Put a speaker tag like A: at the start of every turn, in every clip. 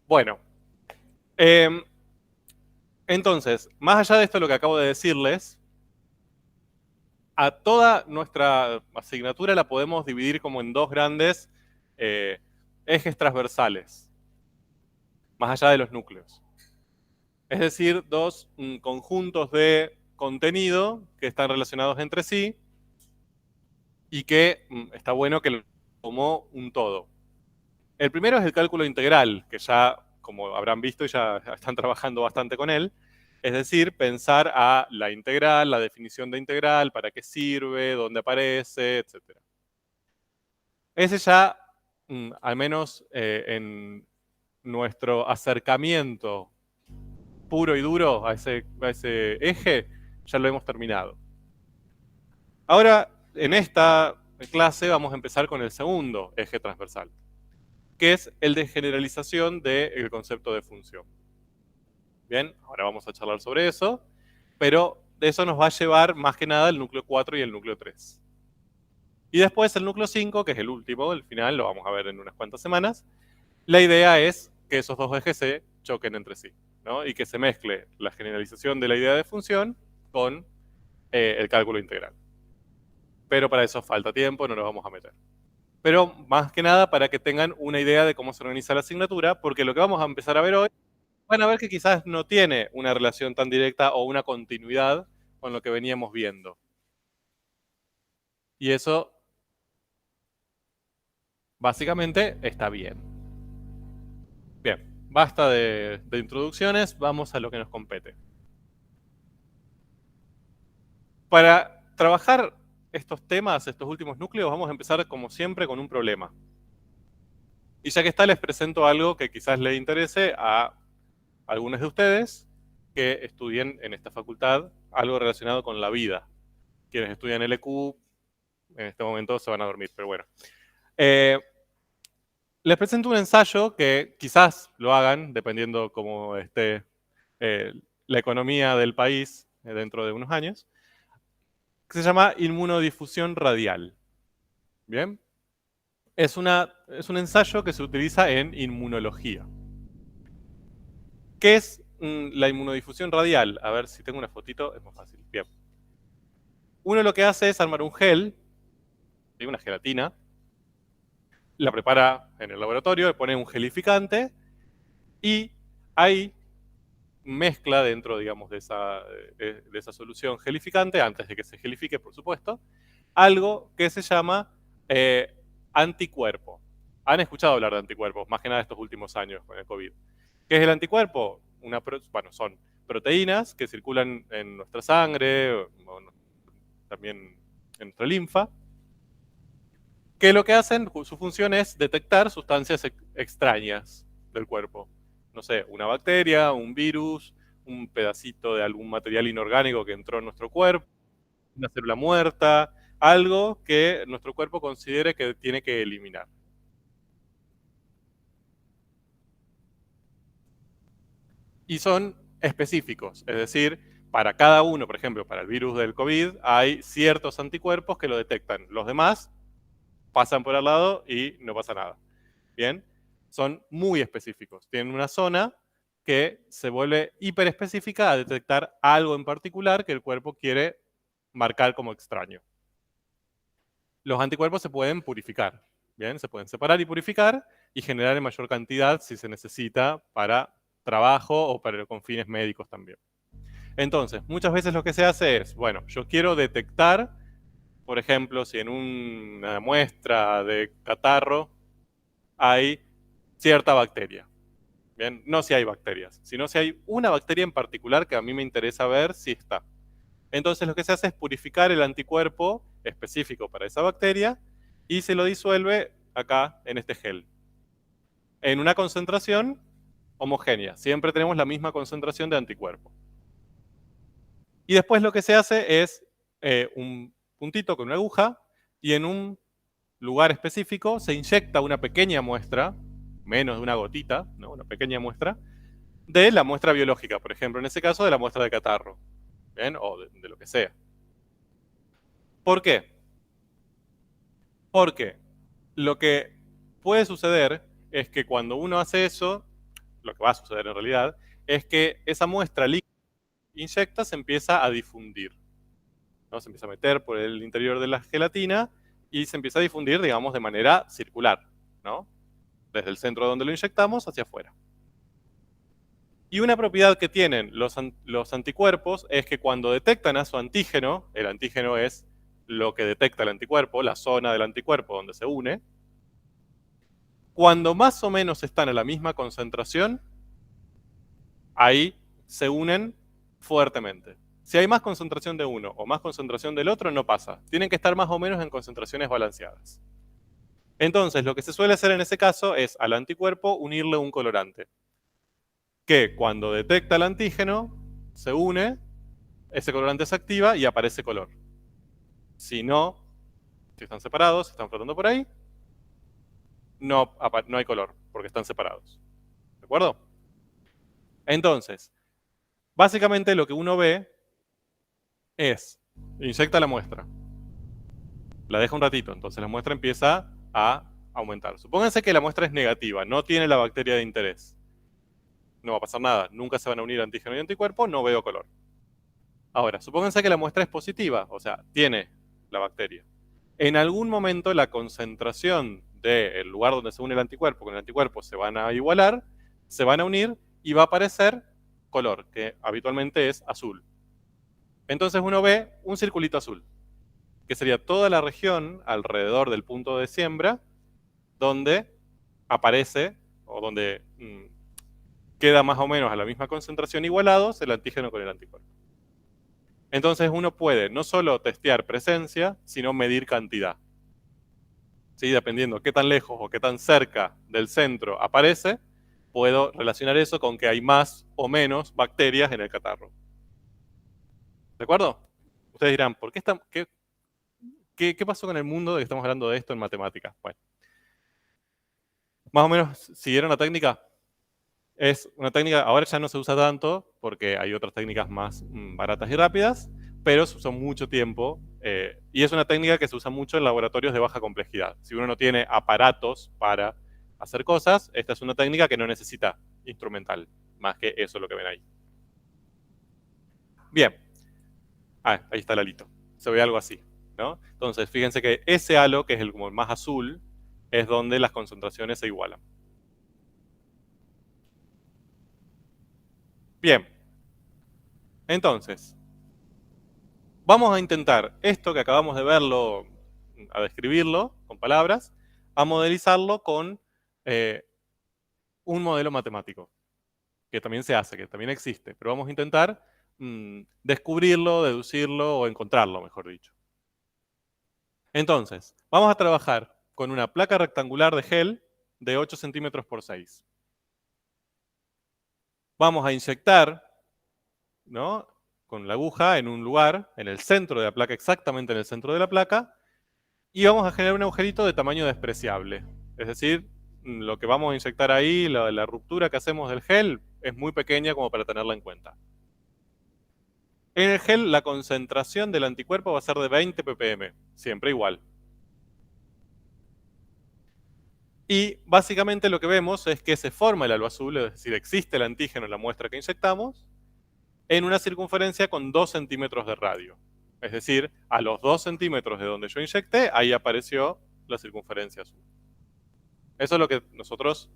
A: Bueno, entonces, más allá de esto lo que acabo de decirles, a toda nuestra asignatura la podemos dividir como en dos grandes ejes transversales, más allá de los núcleos. Es decir, dos conjuntos de contenido que están relacionados entre sí y que está bueno que lo como un todo. El primero es el cálculo integral, que ya, como habrán visto, ya están trabajando bastante con él. Es decir, pensar a la integral, la definición de integral, para qué sirve, dónde aparece, etc. Ese ya, al menos en nuestro acercamiento puro y duro a ese eje, ya lo hemos terminado. Ahora, en esta clase vamos a empezar con el segundo eje transversal, que es el de generalización del concepto de función. Bien, ahora vamos a charlar sobre eso, pero eso nos va a llevar más que nada el núcleo 4 y el núcleo 3. Y después el núcleo 5, que es el último, el final, lo vamos a ver en unas cuantas semanas. La idea es que esos dos ejes se choquen entre sí, ¿no? Y que se mezcle la generalización de la idea de función con el cálculo integral. Pero para eso falta tiempo, no nos vamos a meter. Pero más que nada para que tengan una idea de cómo se organiza la asignatura, porque lo que vamos a empezar a ver hoy, van a ver que quizás no tiene una relación tan directa o una continuidad con lo que veníamos viendo. Y eso, básicamente, está bien. Bien, basta de introducciones, vamos a lo que nos compete. Para trabajar estos temas, estos últimos núcleos, vamos a empezar como siempre con un problema. Y ya que está, les presento algo que quizás le interese a algunos de ustedes que estudien en esta facultad algo relacionado con la vida. Quienes estudian LQ en este momento se van a dormir, pero bueno. Les presento un ensayo que quizás lo hagan, dependiendo cómo esté la economía del país dentro de unos años, que se llama inmunodifusión radial. ¿Bien? Es un ensayo que se utiliza en inmunología. ¿Qué es la inmunodifusión radial? A ver si tengo una fotito, es más fácil. Bien. Uno lo que hace es armar un gel, una gelatina, la prepara en el laboratorio, le pone un gelificante y ahí mezcla dentro, digamos, de esa solución gelificante, antes de que se gelifique, por supuesto, algo que se llama anticuerpo. Han escuchado hablar de anticuerpos, más que nada estos últimos años con el COVID. ¿Qué es el anticuerpo? Bueno, son proteínas que circulan en nuestra sangre, también en nuestra linfa, que lo que hacen, su función es detectar sustancias extrañas del cuerpo. No sé, una bacteria, un virus, un pedacito de algún material inorgánico que entró en nuestro cuerpo, una célula muerta, algo que nuestro cuerpo considere que tiene que eliminar. Y son específicos, es decir, para cada uno, por ejemplo, para el virus del COVID, hay ciertos anticuerpos que lo detectan. Los demás pasan por al lado y no pasa nada. Bien, son muy específicos. Tienen una zona que se vuelve hiperespecífica a detectar algo en particular que el cuerpo quiere marcar como extraño. Los anticuerpos se pueden purificar, bien, se pueden separar y purificar y generar en mayor cantidad si se necesita para trabajo o para con fines médicos también. Entonces, muchas veces lo que se hace es, bueno, yo quiero detectar, por ejemplo, si en una muestra de catarro hay cierta bacteria. Bien, no si hay bacterias, sino si hay una bacteria en particular que a mí me interesa ver si está. Entonces lo que se hace es purificar el anticuerpo específico para esa bacteria y se lo disuelve acá en este gel. En una concentración homogénea. Siempre tenemos la misma concentración de anticuerpo. Y después lo que se hace es un puntito con una aguja y en un lugar específico se inyecta una pequeña muestra, menos de una gotita, ¿no? Una pequeña muestra, de la muestra biológica, por ejemplo, en ese caso de la muestra de catarro, ¿bien? O de lo que sea. ¿Por qué? Porque lo que puede suceder es que cuando uno hace eso, lo que va a suceder en realidad, es que esa muestra líquida que inyecta se empieza a difundir, ¿no? Se empieza a meter por el interior de la gelatina y se empieza a difundir, digamos, de manera circular, ¿no? Desde el centro donde lo inyectamos hacia afuera. Y una propiedad que tienen los anticuerpos es que cuando detectan a su antígeno, el antígeno es lo que detecta el anticuerpo, la zona del anticuerpo donde se une, cuando más o menos están a la misma concentración, ahí se unen fuertemente. Si hay más concentración de uno o más concentración del otro, no pasa. Tienen que estar más o menos en concentraciones balanceadas. Entonces, lo que se suele hacer en ese caso es al anticuerpo unirle un colorante, que cuando detecta el antígeno, se une, ese colorante se activa y aparece color. Si no, si están separados, si están flotando por ahí, no hay color, porque están separados. ¿De acuerdo? Entonces, básicamente lo que uno ve es, inyecta la muestra, la deja un ratito, entonces la muestra empieza a aumentar. Supónganse que la muestra es negativa, no tiene la bacteria de interés. No va a pasar nada, nunca se van a unir antígeno y anticuerpo, no veo color. Ahora, supónganse que la muestra es positiva, o sea, tiene la bacteria. En algún momento la concentración del lugar donde se une el anticuerpo con el anticuerpo se van a igualar, se van a unir y va a aparecer color, que habitualmente es azul. Entonces uno ve un circulito azul, que sería toda la región alrededor del punto de siembra donde aparece o donde queda más o menos a la misma concentración igualados el antígeno con el anticuerpo. Entonces uno puede no solo testear presencia, sino medir cantidad. ¿Sí? Dependiendo qué tan lejos o qué tan cerca del centro aparece, puedo relacionar eso con que hay más o menos bacterias en el catarro. ¿De acuerdo? Ustedes dirán, ¿por qué qué pasó con el mundo de que estamos hablando de esto en matemáticas? Bueno, más o menos siguieron la técnica. Es una técnica, ahora ya no se usa tanto porque hay otras técnicas más baratas y rápidas, pero se usó mucho tiempo y es una técnica que se usa mucho en laboratorios de baja complejidad. Si uno no tiene aparatos para hacer cosas, esta es una técnica que no necesita instrumental, más que eso lo que ven ahí. Bien, ahí está el halito, se ve algo así, ¿no? Entonces, fíjense que ese halo, que es como el más azul, es donde las concentraciones se igualan. Bien, entonces, vamos a intentar esto que acabamos de verlo, a describirlo con palabras, a modelizarlo con un modelo matemático, que también se hace, que también existe, pero vamos a intentar descubrirlo, deducirlo o encontrarlo, mejor dicho. Entonces, vamos a trabajar con una placa rectangular de gel de 8 centímetros por 6. Vamos a inyectar, ¿no?, con la aguja en un lugar, en el centro de la placa, exactamente en el centro de la placa, y vamos a generar un agujerito de tamaño despreciable. Es decir, lo que vamos a inyectar ahí, la ruptura que hacemos del gel, es muy pequeña como para tenerla en cuenta. En el gel, la concentración del anticuerpo va a ser de 20 ppm, siempre igual. Y básicamente lo que vemos es que se forma el halo azul, es decir, existe el antígeno en la muestra que inyectamos, en una circunferencia con 2 centímetros de radio. Es decir, a los 2 centímetros de donde yo inyecté, ahí apareció la circunferencia azul. Eso es lo que nosotros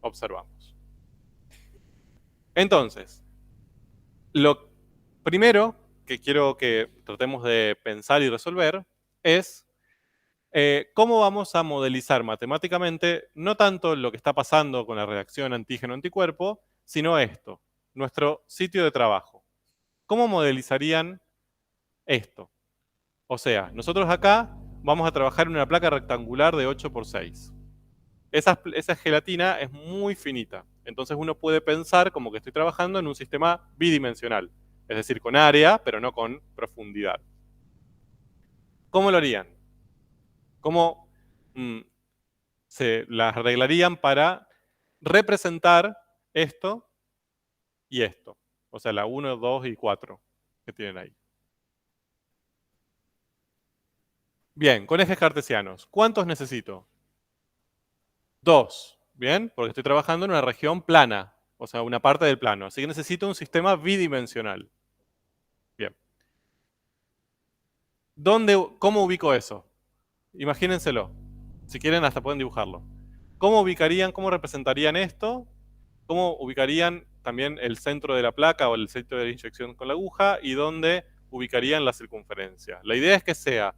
A: observamos. Entonces, lo primero que quiero que tratemos de pensar y resolver es cómo vamos a modelizar matemáticamente no tanto lo que está pasando con la reacción antígeno-anticuerpo, sino esto, nuestro sitio de trabajo. ¿Cómo modelizarían esto? O sea, nosotros acá vamos a trabajar en una placa rectangular de 8 por 6. Esa gelatina es muy finita, entonces uno puede pensar como que estoy trabajando en un sistema bidimensional, es decir, con área, pero no con profundidad. ¿Cómo lo harían? ¿Cómo se las arreglarían para representar esto y esto? O sea, la 1, 2 y 4 que tienen ahí. Bien, con ejes cartesianos, ¿cuántos necesito? 2, ¿bien? Porque estoy trabajando en una región plana. o sea, una parte del plano. Así que necesito un sistema bidimensional. Bien. ¿Cómo ubico eso? Imagínenselo. Si quieren, hasta pueden dibujarlo. ¿Cómo ubicarían, cómo representarían esto? ¿Cómo ubicarían también el centro de la placa o el centro de la inyección con la aguja? ¿Y dónde ubicarían la circunferencia? La idea es que sea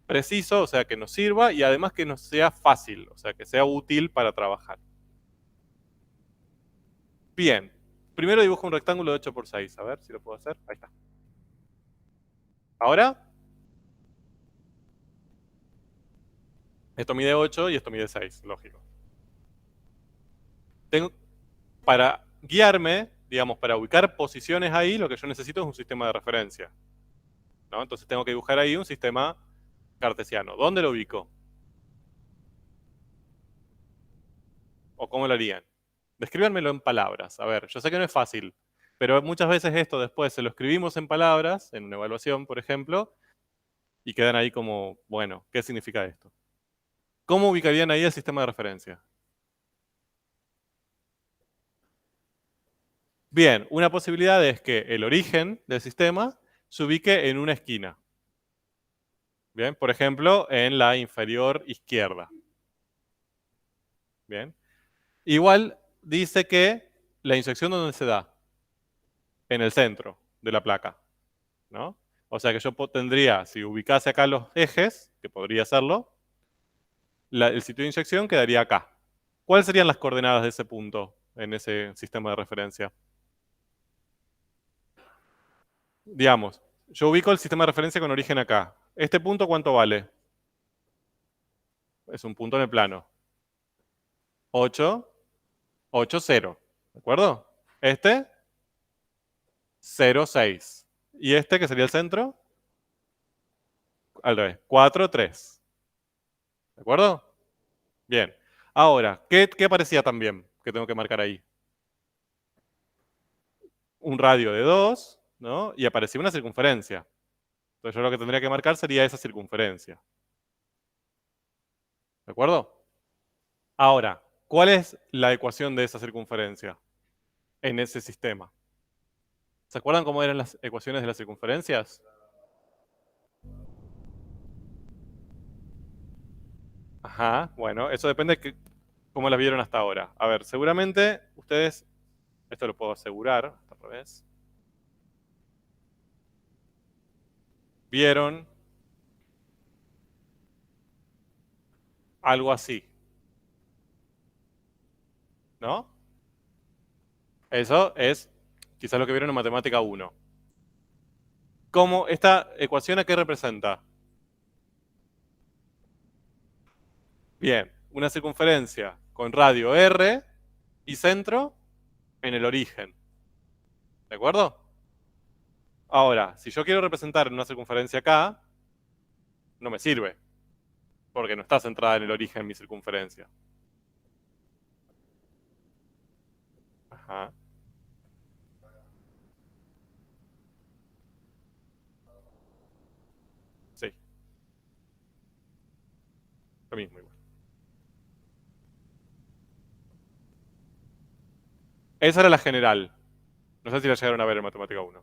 A: preciso, o sea, que nos sirva, y además que nos sea fácil, o sea, que sea útil para trabajar. Bien. Primero dibujo un rectángulo de 8 por 6. A ver si lo puedo hacer. Ahí está. Ahora, esto mide 8 y esto mide 6, lógico. Para guiarme, digamos, para ubicar posiciones ahí, lo que yo necesito es un sistema de referencia, ¿no? Entonces tengo que dibujar ahí un sistema cartesiano. ¿Dónde lo ubico? ¿O cómo lo harían? Descríbanmelo en palabras. A ver, yo sé que no es fácil, pero muchas veces esto después se lo escribimos en palabras, en una evaluación, por ejemplo, y quedan ahí como, bueno, ¿qué significa esto? ¿Cómo ubicarían ahí el sistema de referencia? Bien, una posibilidad es que el origen del sistema se ubique en una esquina. Bien, por ejemplo, en la inferior izquierda. Bien. Igual dice que la inyección donde se da, en el centro de la placa, ¿no? O sea que yo tendría, si ubicase acá los ejes, que podría hacerlo, el sitio de inyección quedaría acá. ¿Cuáles serían las coordenadas de ese punto en ese sistema de referencia? Digamos, yo ubico el sistema de referencia con origen acá. ¿Este punto cuánto vale? Es un punto en el plano. 8, 8, 0. ¿De acuerdo? Este, 0, 6. ¿Y este, que sería el centro? Al revés, 4, 3. ¿De acuerdo? Bien. Ahora, ¿qué aparecía también que tengo que marcar ahí? Un radio de 2, ¿no? Y aparecía una circunferencia. Entonces yo lo que tendría que marcar sería esa circunferencia. ¿De acuerdo? Ahora, ¿cuál es la ecuación de esa circunferencia en ese sistema? ¿Se acuerdan cómo eran las ecuaciones de las circunferencias? Ajá, bueno, eso depende de cómo las vieron hasta ahora. A ver, seguramente ustedes, esto lo puedo asegurar, al revés, vieron algo así, ¿no? Eso es quizás lo que vieron en matemática 1. ¿Cómo esta ecuación a qué representa? Bien, una circunferencia con radio R y centro en el origen. ¿De acuerdo? Ahora, si yo quiero representar una circunferencia acá, no me sirve, porque no está centrada en el origen mi circunferencia. Ajá. Sí, lo mismo igual. Esa era la general. No sé si la llegaron a ver en matemática 1.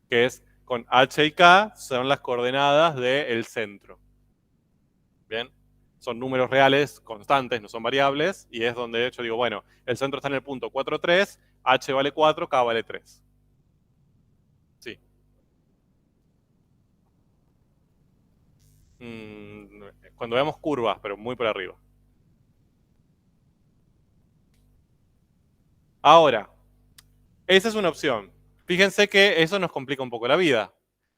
A: Que es con H y K son las coordenadas del centro. Bien. Son números reales, constantes, no son variables, y es donde yo digo, bueno, el centro está en el punto 4, 3, H vale 4, K vale 3. Sí. Cuando veamos curvas, pero muy por arriba. Ahora, esa es una opción. Fíjense que eso nos complica un poco la vida,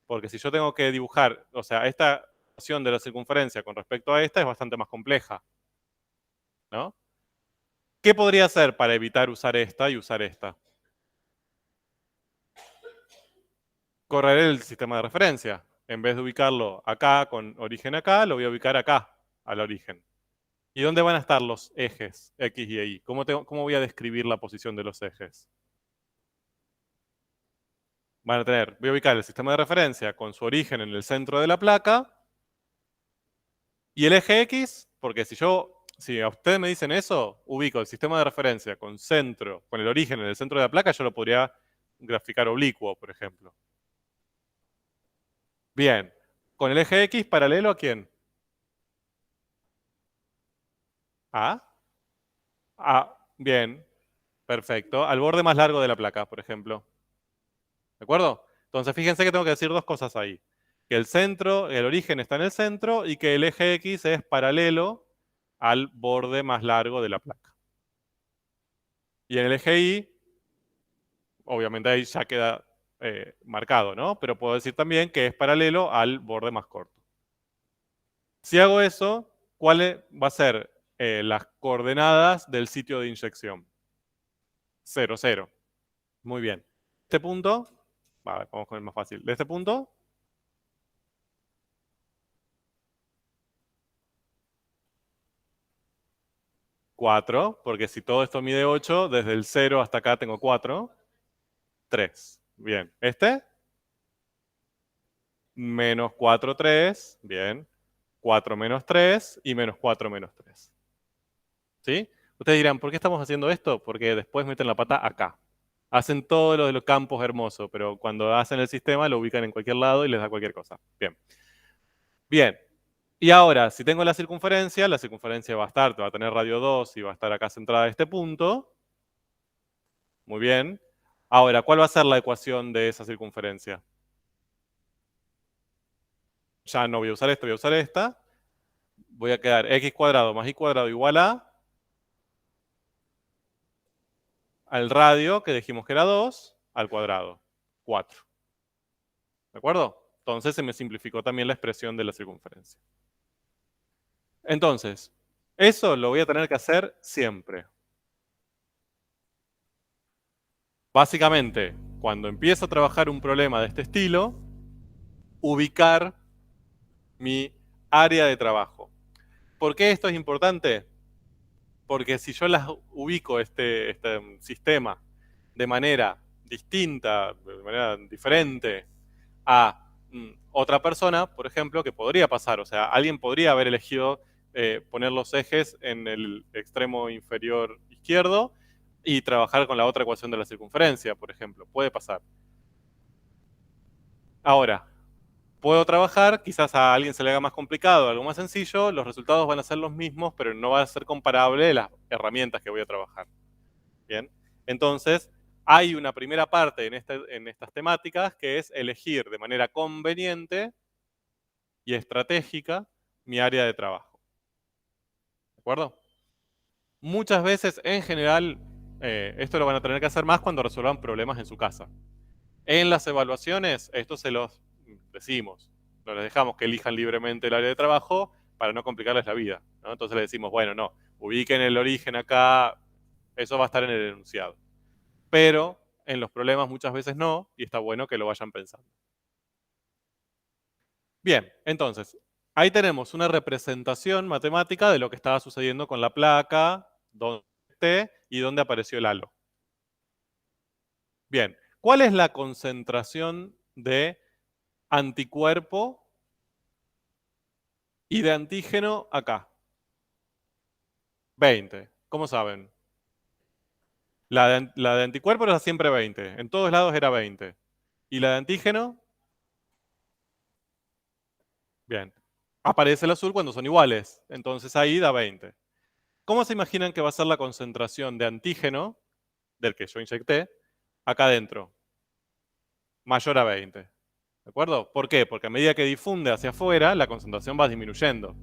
A: porque si yo tengo que dibujar, o sea, esta opción de la circunferencia con respecto a esta es bastante más compleja, ¿no? ¿Qué podría hacer para evitar usar esta y usar esta? Correr el sistema de referencia. En vez de ubicarlo acá con origen acá, lo voy a ubicar acá, al origen. ¿Y dónde van a estar los ejes X y Y? ¿Cómo voy a describir la posición de los ejes? Voy a ubicar el sistema de referencia con su origen en el centro de la placa y el eje X, porque si yo si a ustedes me dicen eso, ubico el sistema de referencia con centro, con el origen en el centro de la placa, yo lo podría graficar oblicuo, por ejemplo. Bien. ¿Con el eje X paralelo a quién? ¿A? Bien. Perfecto. Al borde más largo de la placa, por ejemplo. ¿De acuerdo? Entonces, fíjense que tengo que decir dos cosas ahí. Que el centro, el origen está en el centro y que el eje X es paralelo al borde más largo de la placa. Y en el eje Y, obviamente ahí ya queda marcado, ¿no? Pero puedo decir también que es paralelo al borde más corto. Si hago eso, ¿cuál va a ser las coordenadas del sitio de inyección? 0, 0. Muy bien. Este punto, a ver, vamos con el más fácil. De este punto, 4, porque si todo esto mide 8, desde el 0 hasta acá tengo 4. 3. Bien. Este, menos 4, 3. Bien. 4 menos 3 y menos 4 menos 3. ¿Sí? Ustedes dirán, ¿por qué estamos haciendo esto? Porque después meten la pata acá. Hacen todo lo de los campos hermoso, pero cuando hacen el sistema lo ubican en cualquier lado y les da cualquier cosa. Bien. Bien. Y ahora, si tengo la circunferencia va a estar, va a tener radio 2 y va a estar acá centrada en este punto. Muy bien. Ahora, ¿cuál va a ser la ecuación de esa circunferencia? Ya no voy a usar esta, voy a usar esta. Voy a quedar x cuadrado más y cuadrado igual a al radio, que dijimos que era 2, al cuadrado, 4. ¿De acuerdo? Entonces se me simplificó también la expresión de la circunferencia. Entonces, eso lo voy a tener que hacer siempre. Básicamente, cuando empiezo a trabajar un problema de este estilo, ubicar mi área de trabajo. ¿Por qué esto es importante? Porque si yo las ubico este sistema de manera distinta, de manera diferente a otra persona, por ejemplo, que podría pasar, o sea, alguien podría haber elegido poner los ejes en el extremo inferior izquierdo y trabajar con la otra ecuación de la circunferencia, por ejemplo, puede pasar. Ahora, puedo trabajar, quizás a alguien se le haga más complicado, algo más sencillo, los resultados van a ser los mismos, pero no va a ser comparable las herramientas que voy a trabajar. Bien, entonces hay una primera parte en estas temáticas que es elegir de manera conveniente y estratégica mi área de trabajo. ¿De acuerdo? Muchas veces, en general, esto lo van a tener que hacer más cuando resuelvan problemas en su casa. En las evaluaciones, esto se los decimos. No les dejamos que elijan libremente el área de trabajo para no complicarles la vida, ¿no? Entonces les decimos, bueno, no, ubiquen el origen acá, eso va a estar en el enunciado. Pero en los problemas muchas veces no, y está bueno que lo vayan pensando. Bien, entonces, ahí tenemos una representación matemática de lo que estaba sucediendo con la placa, dónde esté y dónde apareció el halo. Bien, ¿cuál es la concentración de anticuerpo y de antígeno acá? 20. ¿Cómo saben? La de anticuerpo era siempre 20. En todos lados era 20. ¿Y la de antígeno? Bien. Aparece el azul cuando son iguales. Entonces ahí da 20. ¿Cómo se imaginan que va a ser la concentración de antígeno, del que yo inyecté, acá adentro? Mayor a 20. ¿De acuerdo? ¿Por qué? Porque a medida que difunde hacia afuera, la concentración va disminuyendo.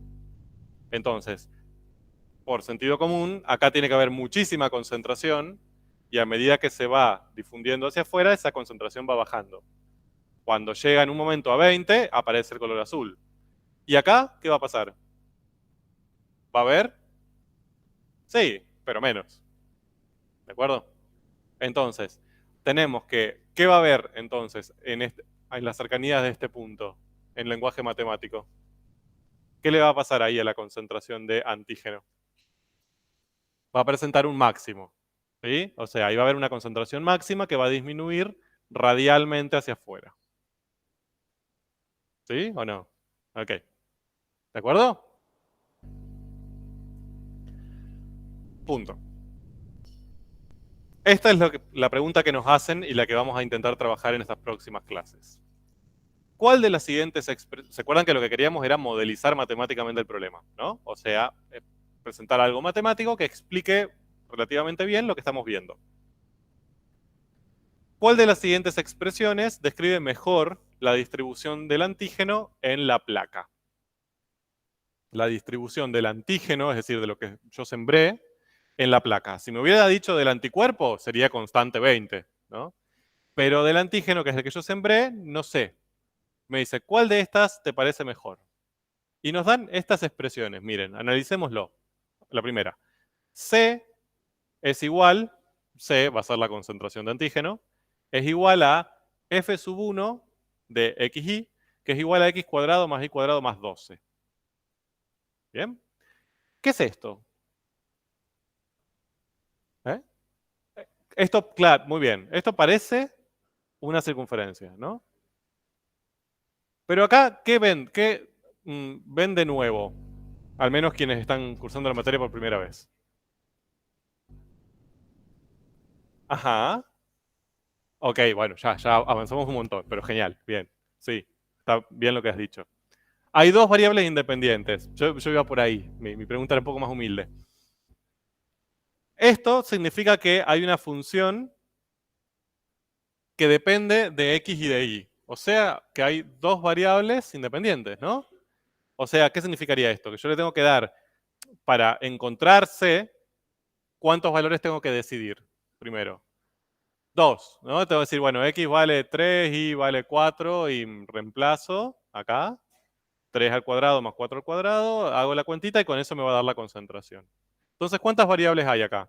A: Entonces, por sentido común, acá tiene que haber muchísima concentración y a medida que se va difundiendo hacia afuera, esa concentración va bajando. Cuando llega en un momento a 20, aparece el color azul. ¿Y acá qué va a pasar? ¿Va a haber? Sí, pero menos. ¿De acuerdo? Entonces, tenemos que, ¿qué va a haber entonces en las cercanías de este punto, en lenguaje matemático? ¿Qué le va a pasar ahí a la concentración de antígeno? Va a presentar un máximo, ¿sí? O sea, ahí va a haber una concentración máxima que va a disminuir radialmente hacia afuera. ¿Sí o no? Ok. ¿De acuerdo? Punto. Esta es la pregunta que nos hacen y la que vamos a intentar trabajar en estas próximas clases. ¿Cuál de las siguientes ¿Se acuerdan que lo que queríamos era modelizar matemáticamente el problema, ¿no? O sea, presentar algo matemático que explique relativamente bien lo que estamos viendo. ¿Cuál de las siguientes expresiones describe mejor la distribución del antígeno en la placa? La distribución del antígeno, es decir, de lo que yo sembré, en la placa. Si me hubiera dicho del anticuerpo, sería constante 20, ¿no? Pero del antígeno, que es el que yo sembré, no sé. Me dice, ¿cuál de estas te parece mejor? Y nos dan estas expresiones. Miren, analicémoslo. La primera. C es igual, C va a ser la concentración de antígeno, es igual a F sub 1 de XY, que es igual a X cuadrado más Y cuadrado más 12. ¿Bien? ¿Qué es esto? ¿Eh? Esto, claro, muy bien. Esto parece una circunferencia, ¿no? Pero acá, ¿qué ven de nuevo? Al menos quienes están cursando la materia por primera vez. Ajá. Ok, bueno, ya avanzamos un montón, pero genial, bien. Sí, está bien lo que has dicho. Hay dos variables independientes. Yo iba por ahí. Mi pregunta era un poco más humilde. Esto significa que hay una función que depende de X y de Y. O sea, que hay dos variables independientes, ¿no? O sea, ¿qué significaría esto? Que yo le tengo que dar, para encontrar C, ¿cuántos valores tengo que decidir primero? 2, ¿no? Tengo que decir, bueno, X vale 3, Y vale 4 y reemplazo acá. 3 al cuadrado más 4 al cuadrado, hago la cuentita y con eso me va a dar la concentración. Entonces, ¿cuántas variables hay acá?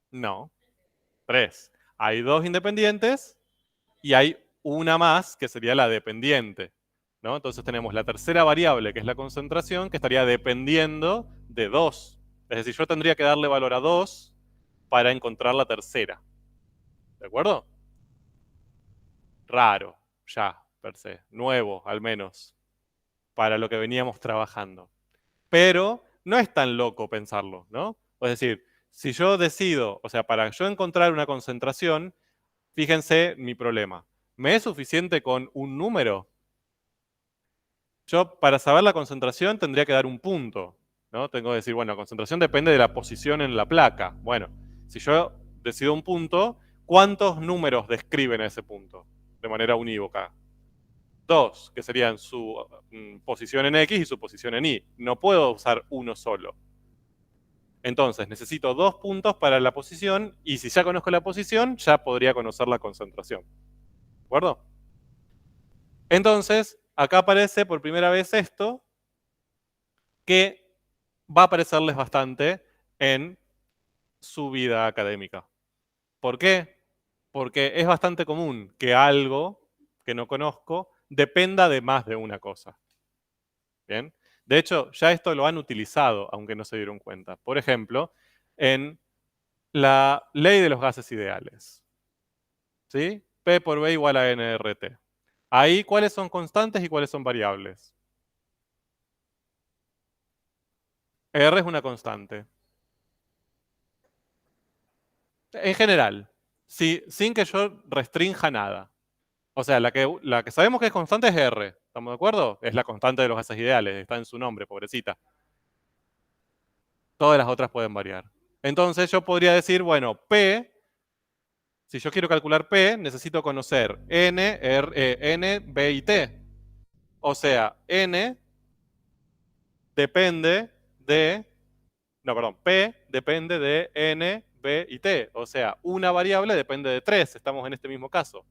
A: No, 3. Hay dos independientes y hay una más que sería la dependiente, ¿no? Entonces tenemos la tercera variable, que es la concentración, que estaría dependiendo de 2. Es decir, yo tendría que darle valor a 2 para encontrar la tercera. ¿De acuerdo? Raro, ya, per se. Nuevo, al menos, para lo que veníamos trabajando. Pero no es tan loco pensarlo, ¿no? Es decir, si yo decido, o sea, para yo encontrar una concentración, fíjense mi problema. ¿Me es suficiente con un número? Yo, para saber la concentración, tendría que dar un punto, ¿no? Tengo que decir, bueno, la concentración depende de la posición en la placa. Bueno, si yo decido un punto, ¿cuántos números describen ese punto de manera unívoca? 2, que serían su posición en X y su posición en Y. No puedo usar uno solo. Entonces, necesito 2 puntos para la posición y si ya conozco la posición, ya podría conocer la concentración. ¿De acuerdo? Entonces, acá aparece por primera vez esto, que va a aparecerles bastante en su vida académica. ¿Por qué? Porque es bastante común que algo que no conozco dependa de más de una cosa. ¿Bien? De hecho, ya esto lo han utilizado, aunque no se dieron cuenta. Por ejemplo, en la ley de los gases ideales. ¿Sí? P por B igual a nRT. Ahí, ¿cuáles son constantes y cuáles son variables? R es una constante. En general, sin que yo restrinja nada. O sea, la que sabemos que es constante es R. ¿Estamos de acuerdo? Es la constante de los gases ideales. Está en su nombre, pobrecita. Todas las otras pueden variar. Entonces yo podría decir, bueno, P, si yo quiero calcular P, necesito conocer N, B y T. O sea, N depende de, no, perdón, P depende de N, B y T. O sea, una variable depende de 3. Estamos en este mismo caso.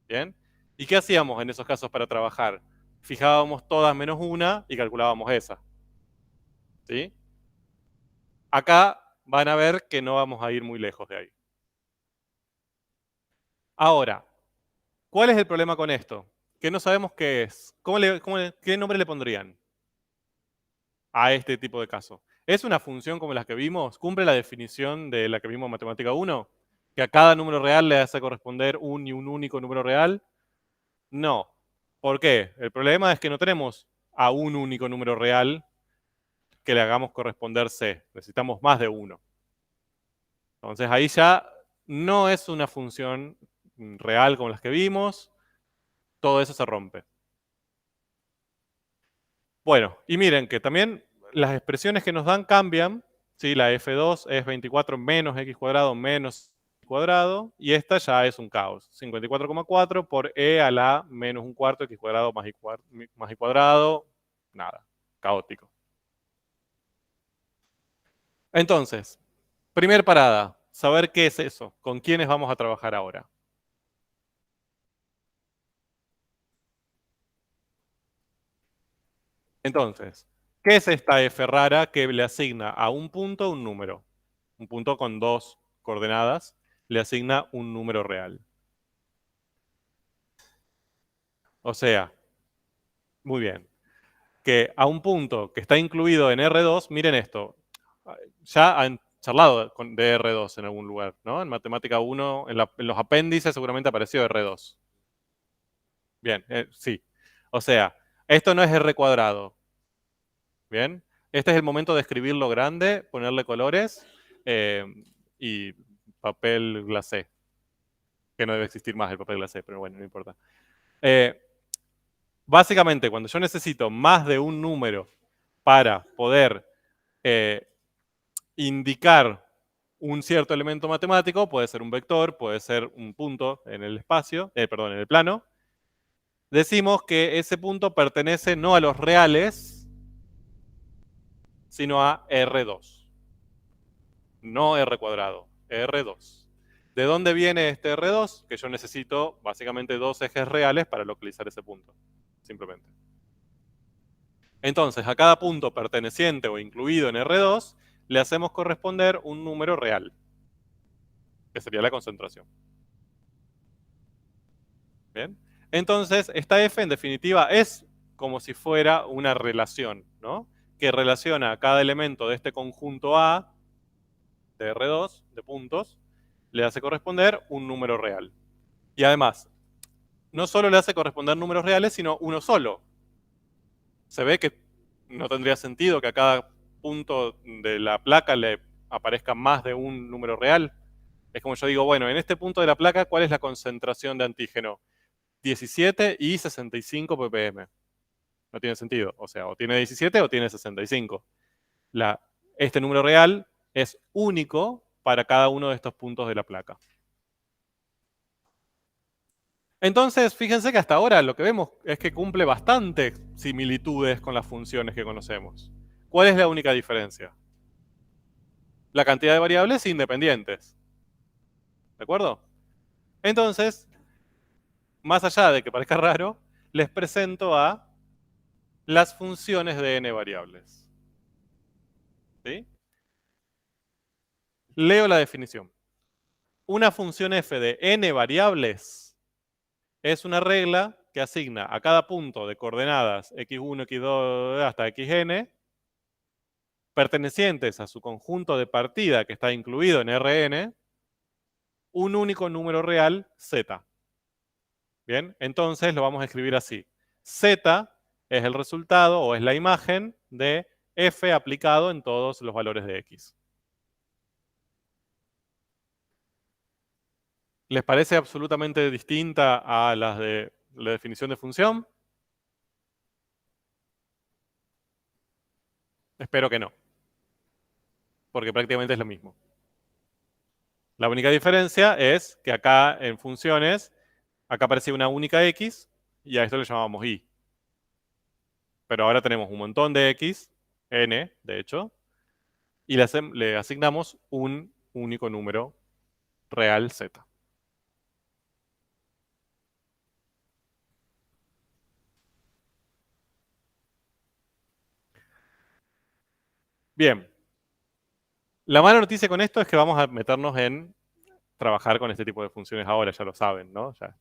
A: ¿Bien? ¿Y qué hacíamos en esos casos para trabajar? Fijábamos todas menos una y calculábamos esa. ¿Sí? Acá van a ver que no vamos a ir muy lejos de ahí. Ahora, ¿cuál es el problema con esto? Que no sabemos qué es. ¿Qué nombre le pondrían a este tipo de caso? ¿Es una función como las que vimos? ¿Cumple la definición de la que vimos en Matemática 1? ¿Que a cada número real le hace corresponder un y un único número real? No. ¿Por qué? El problema es que no tenemos a un único número real que le hagamos corresponder C. Necesitamos más de 1. Entonces ahí ya no es una función real como las que vimos. Todo eso se rompe. Bueno, y miren que también las expresiones que nos dan cambian. ¿Sí? La F2 es 24 menos x cuadrado menos x cuadrado. Y esta ya es un caos. 54,4 por e a la menos un cuarto x cuadrado más y cuadrado. Nada, caótico. Entonces, primer parada, saber qué es eso, con quiénes vamos a trabajar ahora. Entonces, ¿qué es esta f rara que le asigna a un punto un número? Un punto con dos coordenadas le asigna un número real. O sea, muy bien, que a un punto que está incluido en R2, miren esto, ya han charlado de R2 en algún lugar, ¿no? En Matemática 1, en los apéndices seguramente apareció R2. Bien, sí. O sea, esto no es R cuadrado. Bien, este es el momento de escribirlo grande, ponerle colores y papel glacé. Que no debe existir más el papel glacé, pero bueno, no importa. Básicamente, cuando yo necesito más de un número para poder indicar un cierto elemento matemático, puede ser un vector, puede ser un punto en el espacio, perdón, en el plano, decimos que ese punto pertenece no a los reales, sino a R2. No R cuadrado, R2. ¿De dónde viene este R2? Que yo necesito básicamente dos ejes reales para localizar ese punto, simplemente. Entonces, a cada punto perteneciente o incluido en R2, le hacemos corresponder un número real, que sería la concentración. ¿Bien? Entonces, esta F en definitiva es como si fuera una relación, ¿no? Que relaciona a cada elemento de este conjunto A, de R2, de puntos, le hace corresponder un número real. Y además, no solo le hace corresponder números reales, sino uno solo. Se ve que no tendría sentido que a cada punto de la placa le aparezca más de un número real. Es como yo digo, bueno, en este punto de la placa, ¿cuál es la concentración de antígeno? 17 y 65 ppm. No tiene sentido. O sea, o tiene 17 o tiene 65. Este número real es único para cada uno de estos puntos de la placa. Entonces, fíjense que hasta ahora lo que vemos es que cumple bastantes similitudes con las funciones que conocemos. ¿Cuál es la única diferencia? La cantidad de variables independientes. ¿De acuerdo? Entonces, más allá de que parezca raro, les presento a las funciones de n variables. ¿Sí? Leo la definición. Una función f de n variables es una regla que asigna a cada punto de coordenadas x1, x2 hasta xn, pertenecientes a su conjunto de partida que está incluido en Rn, un único número real z. Bien, entonces lo vamos a escribir así. Z es el resultado o es la imagen de f aplicado en todos los valores de x. ¿Les parece absolutamente distinta a las de la definición de función? Espero que no, porque prácticamente es lo mismo. La única diferencia es que acá en funciones, acá aparece una única x y a esto le llamamos y. Pero ahora tenemos un montón de x, n de hecho, y le asignamos un único número real z. Bien. La mala noticia con esto es que vamos a meternos en trabajar con este tipo de funciones ahora, ya lo saben, ¿no? Ya,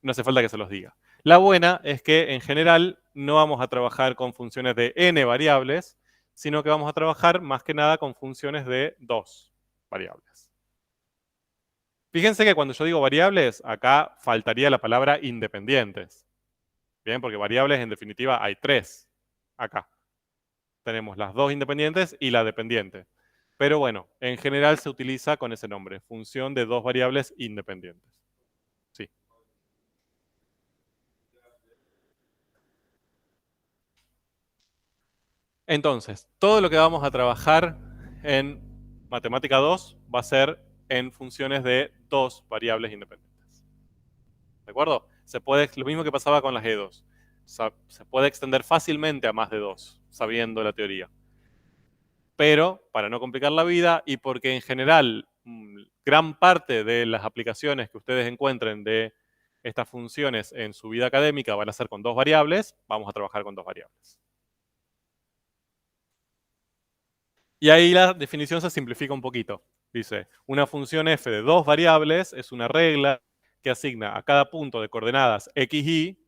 A: no hace falta que se los diga. La buena es que en general no vamos a trabajar con funciones de n variables, sino que vamos a trabajar más que nada con funciones de 2 variables. Fíjense que cuando yo digo variables, acá faltaría la palabra independientes. Bien, porque variables en definitiva hay 3 acá. tenemos las dos independientes y la dependiente. Pero bueno, en general se utiliza con ese nombre, función de dos variables independientes. Sí. Entonces, todo lo que vamos a trabajar en matemática 2 va a ser en funciones de dos variables independientes. ¿De acuerdo? Lo mismo que pasaba con las E2. Se puede extender fácilmente a más de dos, sabiendo la teoría. Pero, para no complicar la vida y porque en general gran parte de las aplicaciones que ustedes encuentren de estas funciones en su vida académica van a ser con dos variables, vamos a trabajar con dos variables. Y ahí la definición se simplifica un poquito. Dice, una función f de dos variables es una regla que asigna a cada punto de coordenadas x, y,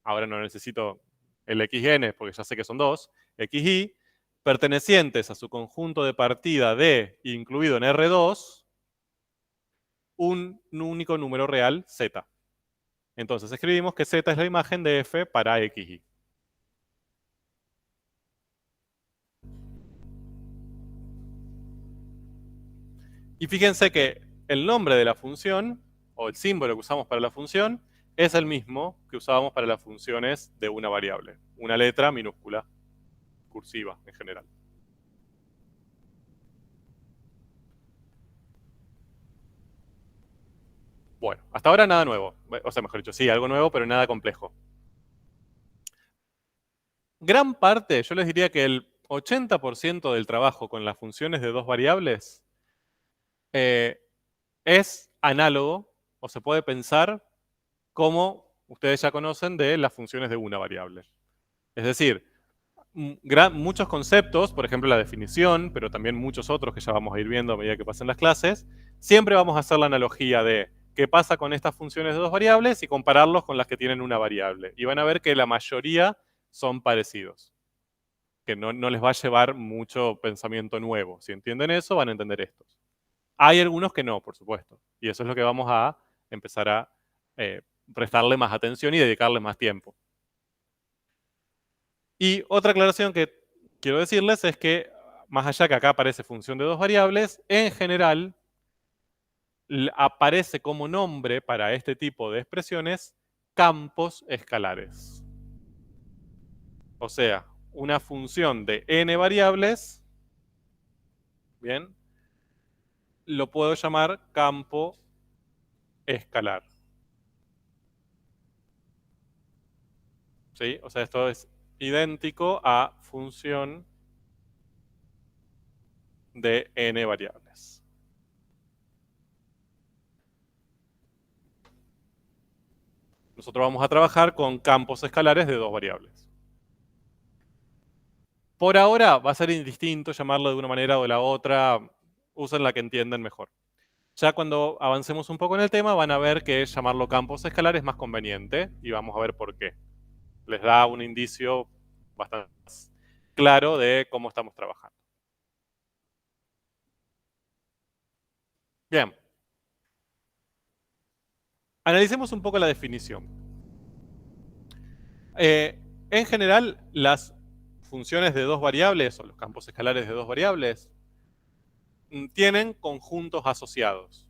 A: ahora no necesito el xn porque ya sé que son dos, x, y, pertenecientes a su conjunto de partida D, incluido en R2, un único número real, z. Entonces escribimos que z es la imagen de f para x, y. Y fíjense que el nombre de la función, o el símbolo que usamos para la función, es el mismo que usábamos para las funciones de una variable. Una letra minúscula, cursiva en general. Bueno, hasta ahora nada nuevo. O sea, mejor dicho, sí, algo nuevo, pero nada complejo. Gran parte, yo les diría que el 80% del trabajo con las funciones de dos variables es análogo, o se puede pensar como ustedes ya conocen de las funciones de una variable. Es decir, muchos conceptos, por ejemplo la definición, pero también muchos otros que ya vamos a ir viendo a medida que pasen las clases, siempre vamos a hacer la analogía de qué pasa con estas funciones de dos variables y compararlos con las que tienen una variable. Y van a ver que la mayoría son parecidos, que no les va a llevar mucho pensamiento nuevo. Si entienden eso, van a entender estos. Hay algunos que no, por supuesto, y eso es lo que vamos a empezar a prestarle más atención y dedicarle más tiempo. Y otra aclaración que quiero decirles es que, más allá que acá aparece función de dos variables, en general aparece como nombre para este tipo de expresiones campos escalares. O sea, una función de n variables, bien, lo puedo llamar campo escalar. ¿Sí? O sea, esto es idéntico a función de n variables. Nosotros vamos a trabajar con campos escalares de dos variables. Por ahora va a ser indistinto llamarlo de una manera o de la otra, usen la que entiendan mejor. Ya cuando avancemos un poco en el tema van a ver que llamarlo campos escalares es más conveniente y vamos a ver por qué. Les da un indicio bastante claro de cómo estamos trabajando. Bien. Analicemos un poco la definición. En general, las funciones de dos variables o los campos escalares de dos variables tienen conjuntos asociados.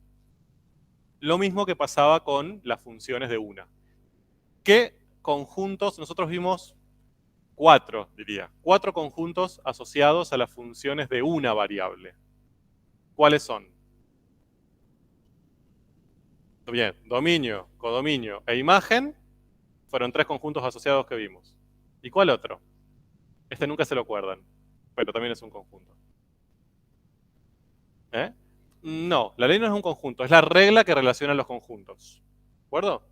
A: Lo mismo que pasaba con las funciones de una. ¿Qué conjuntos? Nosotros vimos cuatro, diría. Cuatro conjuntos asociados a las funciones de una variable. ¿Cuáles son? Bien, dominio, codominio e imagen fueron tres conjuntos asociados que vimos. ¿Y cuál otro? Este nunca se lo acuerdan, pero también es un conjunto. ¿Eh? No, la ley no es un conjunto, es la regla que relaciona los conjuntos. ¿De acuerdo?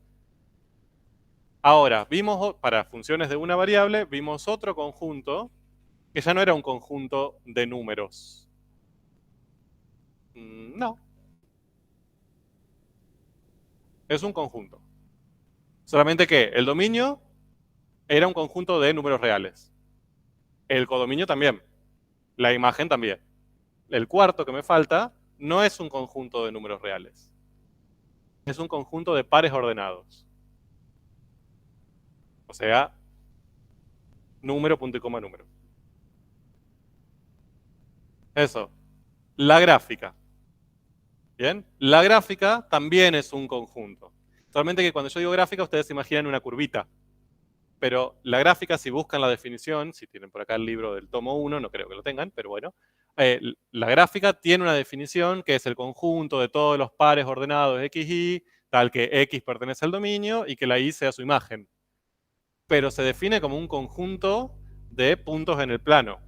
A: Ahora, vimos, para funciones de una variable, vimos otro conjunto que ya no era un conjunto de números. No, es un conjunto. Solamente que el dominio era un conjunto de números reales. El codominio también. La imagen también. El cuarto que me falta no es un conjunto de números reales. Es un conjunto de pares ordenados. O sea, número, punto y coma, número. Eso. La gráfica. ¿Bien? La gráfica también es un conjunto. Solamente que cuando yo digo gráfica, ustedes se imaginan una curvita. Pero la gráfica, si buscan la definición, si tienen por acá el libro del tomo 1, no creo que lo tengan, pero bueno, la gráfica tiene una definición que es el conjunto de todos los pares ordenados x, y, tal que x pertenece al dominio y que la y sea su imagen. Pero se define como un conjunto de puntos en el plano.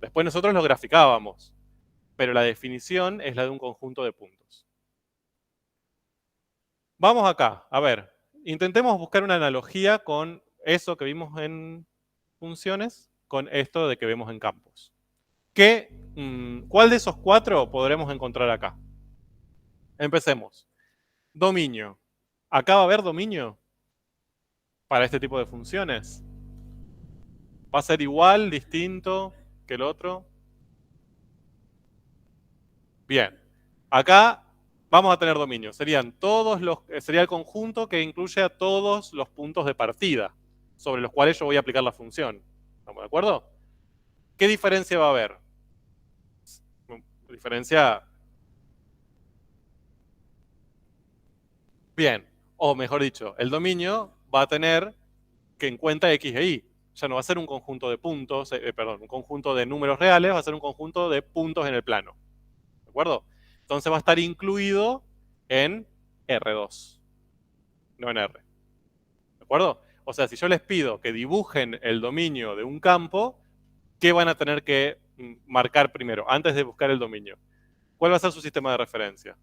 A: Después nosotros lo graficábamos, pero la definición es la de un conjunto de puntos. Vamos acá, a ver, intentemos buscar una analogía con eso que vimos en funciones, con esto de que vemos en campos. ¿Cuál de esos cuatro podremos encontrar acá? Empecemos. Dominio. ¿Acá va a haber dominio para este tipo de funciones? ¿Va a ser igual, distinto que el otro? Bien. Acá vamos a tener dominio. Sería el conjunto que incluye a todos los puntos de partida sobre los cuales yo voy a aplicar la función. ¿Estamos de acuerdo? ¿Qué diferencia va a haber? Diferencia. Bien. O mejor dicho, el dominio va a tener que en cuenta x e y. Ya no va a ser un conjunto de puntos, perdón, un conjunto de números reales, va a ser un conjunto de puntos en el plano. ¿De acuerdo? Entonces va a estar incluido en R2, no en R. ¿De acuerdo? O sea, si yo les pido que dibujen el dominio de un campo, ¿qué van a tener que marcar primero, antes de buscar el dominio? ¿Cuál va a ser su sistema de referencia?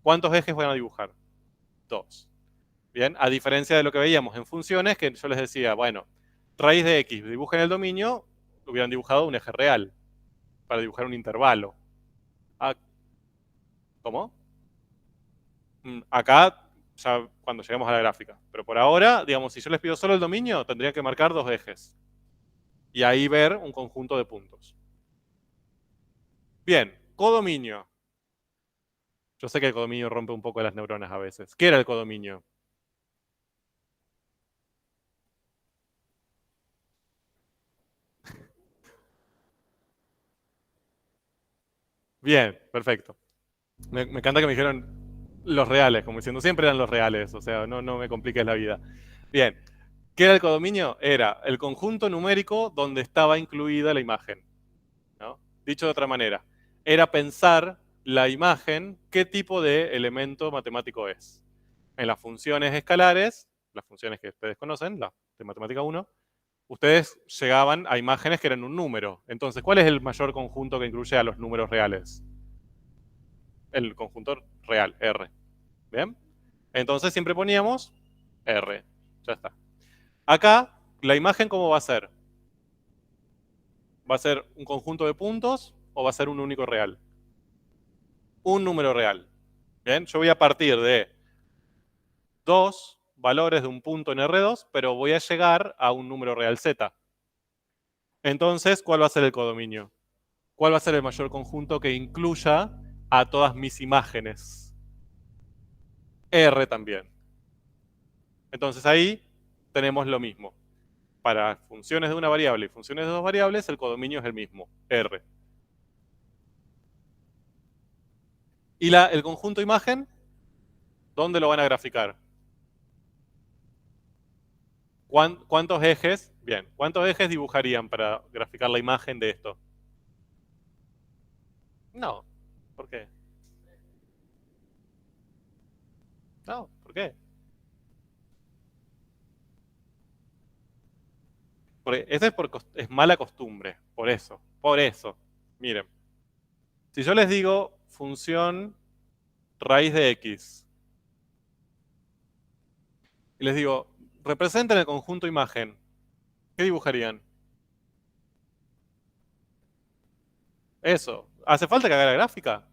A: ¿Cuántos ejes van a dibujar? 2. Bien, a diferencia de lo que veíamos en funciones, que yo les decía, bueno, raíz de x, dibujen el dominio, hubieran dibujado un eje real para dibujar un intervalo. Ah, ¿cómo? Acá, ya cuando lleguemos a la gráfica. Pero por ahora, digamos, si yo les pido solo el dominio, tendría que marcar 2 ejes. Y ahí ver un conjunto de puntos. Bien, codominio. Yo sé que el codominio rompe un poco las neuronas a veces. ¿Qué era el codominio? Bien, perfecto. Me encanta que me dijeron los reales, como diciendo, siempre eran los reales, o sea, no me compliques la vida. Bien, ¿qué era el codominio? Era el conjunto numérico donde estaba incluida la imagen, ¿no? Dicho de otra manera, era pensar la imagen, qué tipo de elemento matemático es. En las funciones escalares, las funciones que ustedes conocen, la de matemática 1, ustedes llegaban a imágenes que eran un número. Entonces, ¿cuál es el mayor conjunto que incluye a los números reales? El conjunto real, R. ¿Bien? Entonces siempre poníamos R. Ya está. Acá, la imagen, ¿cómo va a ser? ¿Va a ser un conjunto de puntos o va a ser un único real? Un número real. Bien, yo voy a partir de dos valores de un punto en R2, pero voy a llegar a un número real Z. Entonces, ¿cuál va a ser el codominio? ¿Cuál va a ser el mayor conjunto que incluya a todas mis imágenes? R también. Entonces ahí tenemos lo mismo. Para funciones de una variable y funciones de dos variables, el codominio es el mismo, R. ¿Y el conjunto imagen? ¿Dónde lo van a graficar? ¿Cuántos ejes? Bien, ¿cuántos ejes dibujarían para graficar la imagen de esto? No. ¿Por qué? No, ¿por qué? Porque esa es mala costumbre, por eso. Por eso. Miren, si yo les digo función raíz de x, y les digo, representen el conjunto imagen, ¿qué dibujarían? Eso. ¿Hace falta que haga la gráfica?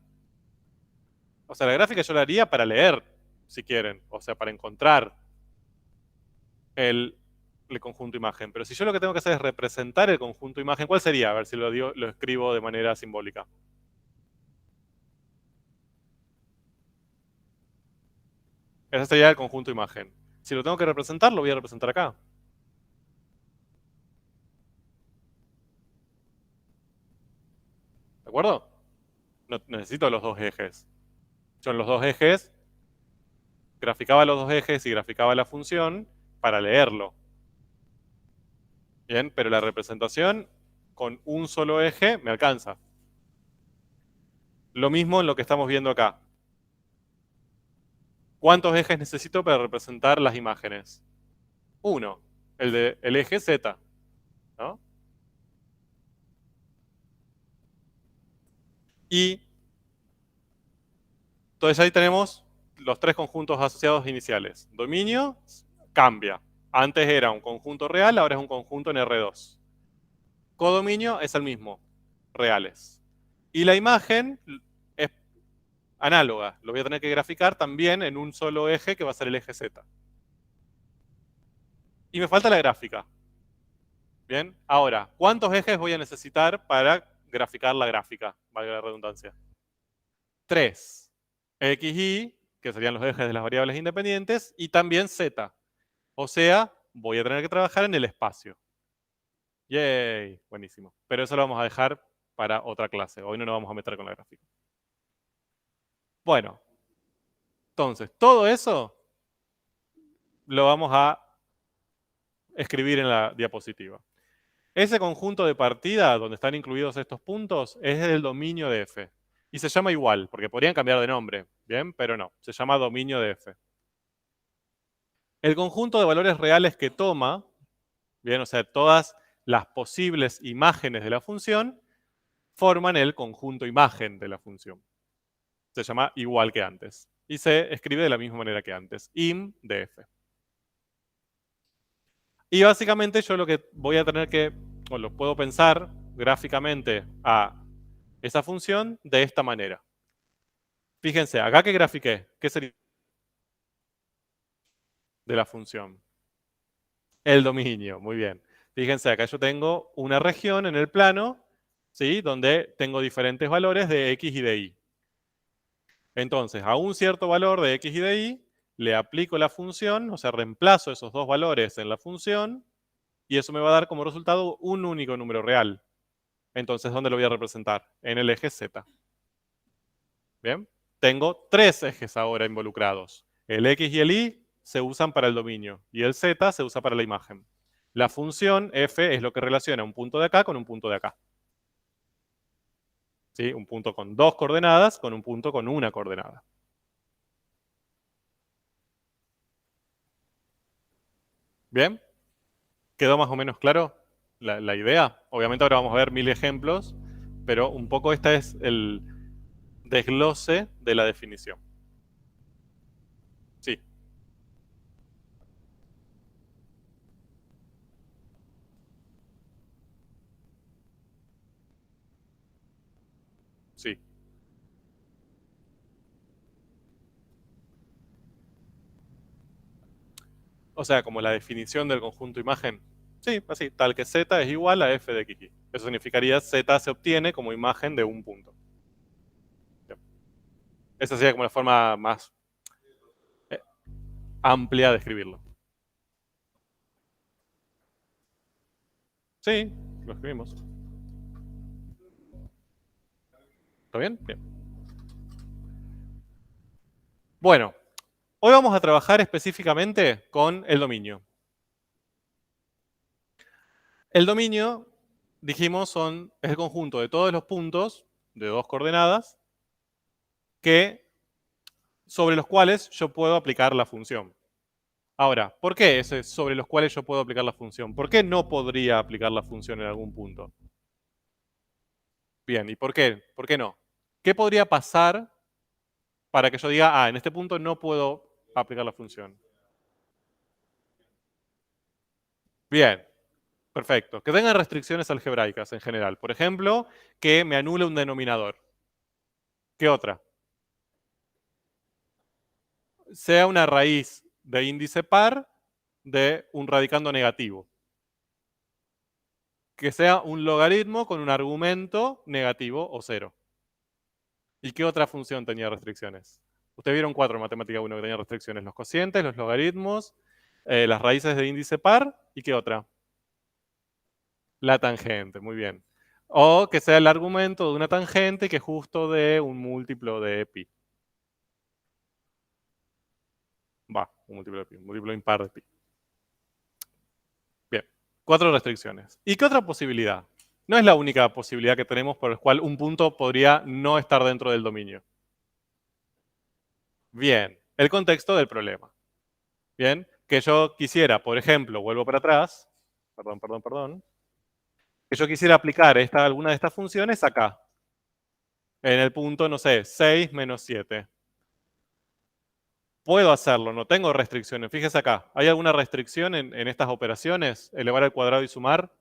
A: O sea, la gráfica yo la haría para leer, si quieren. O sea, para encontrar el, el conjunto imagen. Pero si yo lo que tengo que hacer es representar el conjunto imagen, ¿cuál sería? A ver si lo escribo de manera simbólica. Ese sería el conjunto imagen. Si lo tengo que representar, lo voy a representar acá. acuerdo? No necesito los dos ejes. Yo en los dos ejes graficaba los dos ejes y graficaba la función para leerlo. Bien, pero la representación con un solo eje me alcanza. Lo mismo en lo que estamos viendo acá. ¿Cuántos ejes necesito para representar las imágenes? Uno, el eje Z, ¿no? Y entonces ahí tenemos los tres conjuntos asociados iniciales. Dominio cambia. Antes era un conjunto real, ahora es un conjunto en R2. Codominio es el mismo, reales. Y la imagen es análoga. Lo voy a tener que graficar también en un solo eje que va a ser el eje Z. Y me falta la gráfica. Bien, ahora, ¿cuántos ejes voy a necesitar para graficar la gráfica? Valga la redundancia. 3. X, Y, que serían los ejes de las variables independientes, y también Z. O sea, voy a tener que trabajar en el espacio. Yay, buenísimo. Pero eso lo vamos a dejar para otra clase. Hoy no nos vamos a meter con la gráfica. Bueno, entonces, todo eso lo vamos a escribir en la diapositiva. Ese conjunto de partida donde están incluidos estos puntos es el dominio de F. Y se llama igual, porque podrían cambiar de nombre, ¿bien? Pero no, se llama dominio de F. El conjunto de valores reales que toma, ¿bien? O sea, todas las posibles imágenes de la función forman el conjunto imagen de la función. Se llama igual que antes. Y se escribe de la misma manera que antes, im de F. Y básicamente yo lo que voy a tener que, o lo puedo pensar gráficamente a esa función de esta manera. Fíjense, acá que grafiqué, ¿qué sería de la función? El dominio, muy bien. Fíjense, acá yo tengo una región en el plano, ¿sí? Donde tengo diferentes valores de X y de Y. Entonces, a un cierto valor de X y de Y, le aplico la función, o sea, reemplazo esos dos valores en la función, y eso me va a dar como resultado un único número real. Entonces, ¿dónde lo voy a representar? En el eje Z. ¿Bien? Tengo tres ejes ahora involucrados. El X y el Y se usan para el dominio y el Z se usa para la imagen. La función F es lo que relaciona un punto de acá con un punto de acá. ¿Sí? Un punto con dos coordenadas con un punto con una coordenada. ¿Bien? ¿Quedó más o menos claro la idea? Obviamente ahora vamos a ver 1000 ejemplos, pero un poco este es el desglose de la definición. Sí, sí. O sea, como la definición del conjunto imagen. Sí, así, tal que Z es igual a F de XY. Eso significaría Z se obtiene como imagen de un punto. Esa sería como la forma más eh, amplia de escribirlo. Sí, lo escribimos. ¿Está bien? Bien. Bueno, hoy vamos a trabajar específicamente con el dominio. El dominio, dijimos, es el conjunto de todos los puntos de dos coordenadas sobre los cuales yo puedo aplicar la función. Ahora, ¿por qué ese sobre los cuales yo puedo aplicar la función? ¿Por qué no podría aplicar la función en algún punto? Bien, ¿y por qué? ¿Por qué no? ¿Qué podría pasar para que yo diga, en este punto no puedo aplicar la función? Bien, perfecto. Que tengan restricciones algebraicas en general. Por ejemplo, que me anule un denominador. ¿Qué otra? Sea una raíz de índice par de un radicando negativo. Que sea un logaritmo con un argumento negativo o cero. ¿Y qué otra función tenía restricciones? Ustedes vieron 4 en matemática 1 que tenían restricciones. Los cocientes, los logaritmos, las raíces de índice par, ¿y qué otra? La tangente, muy bien. O que sea el argumento de una tangente que justo dé un múltiplo de pi. Un múltiplo de pi, un múltiplo impar de pi. Bien, 4 restricciones. ¿Y qué otra posibilidad? No es la única posibilidad que tenemos por la cual un punto podría no estar dentro del dominio. Bien, el contexto del problema. Bien, que yo quisiera, por ejemplo, vuelvo para atrás, perdón, que yo quisiera aplicar alguna de estas funciones acá, en el punto, no sé, 6 menos 7. Puedo hacerlo, no tengo restricciones. Fíjese acá, ¿hay alguna restricción en estas operaciones? Elevar al cuadrado y sumar.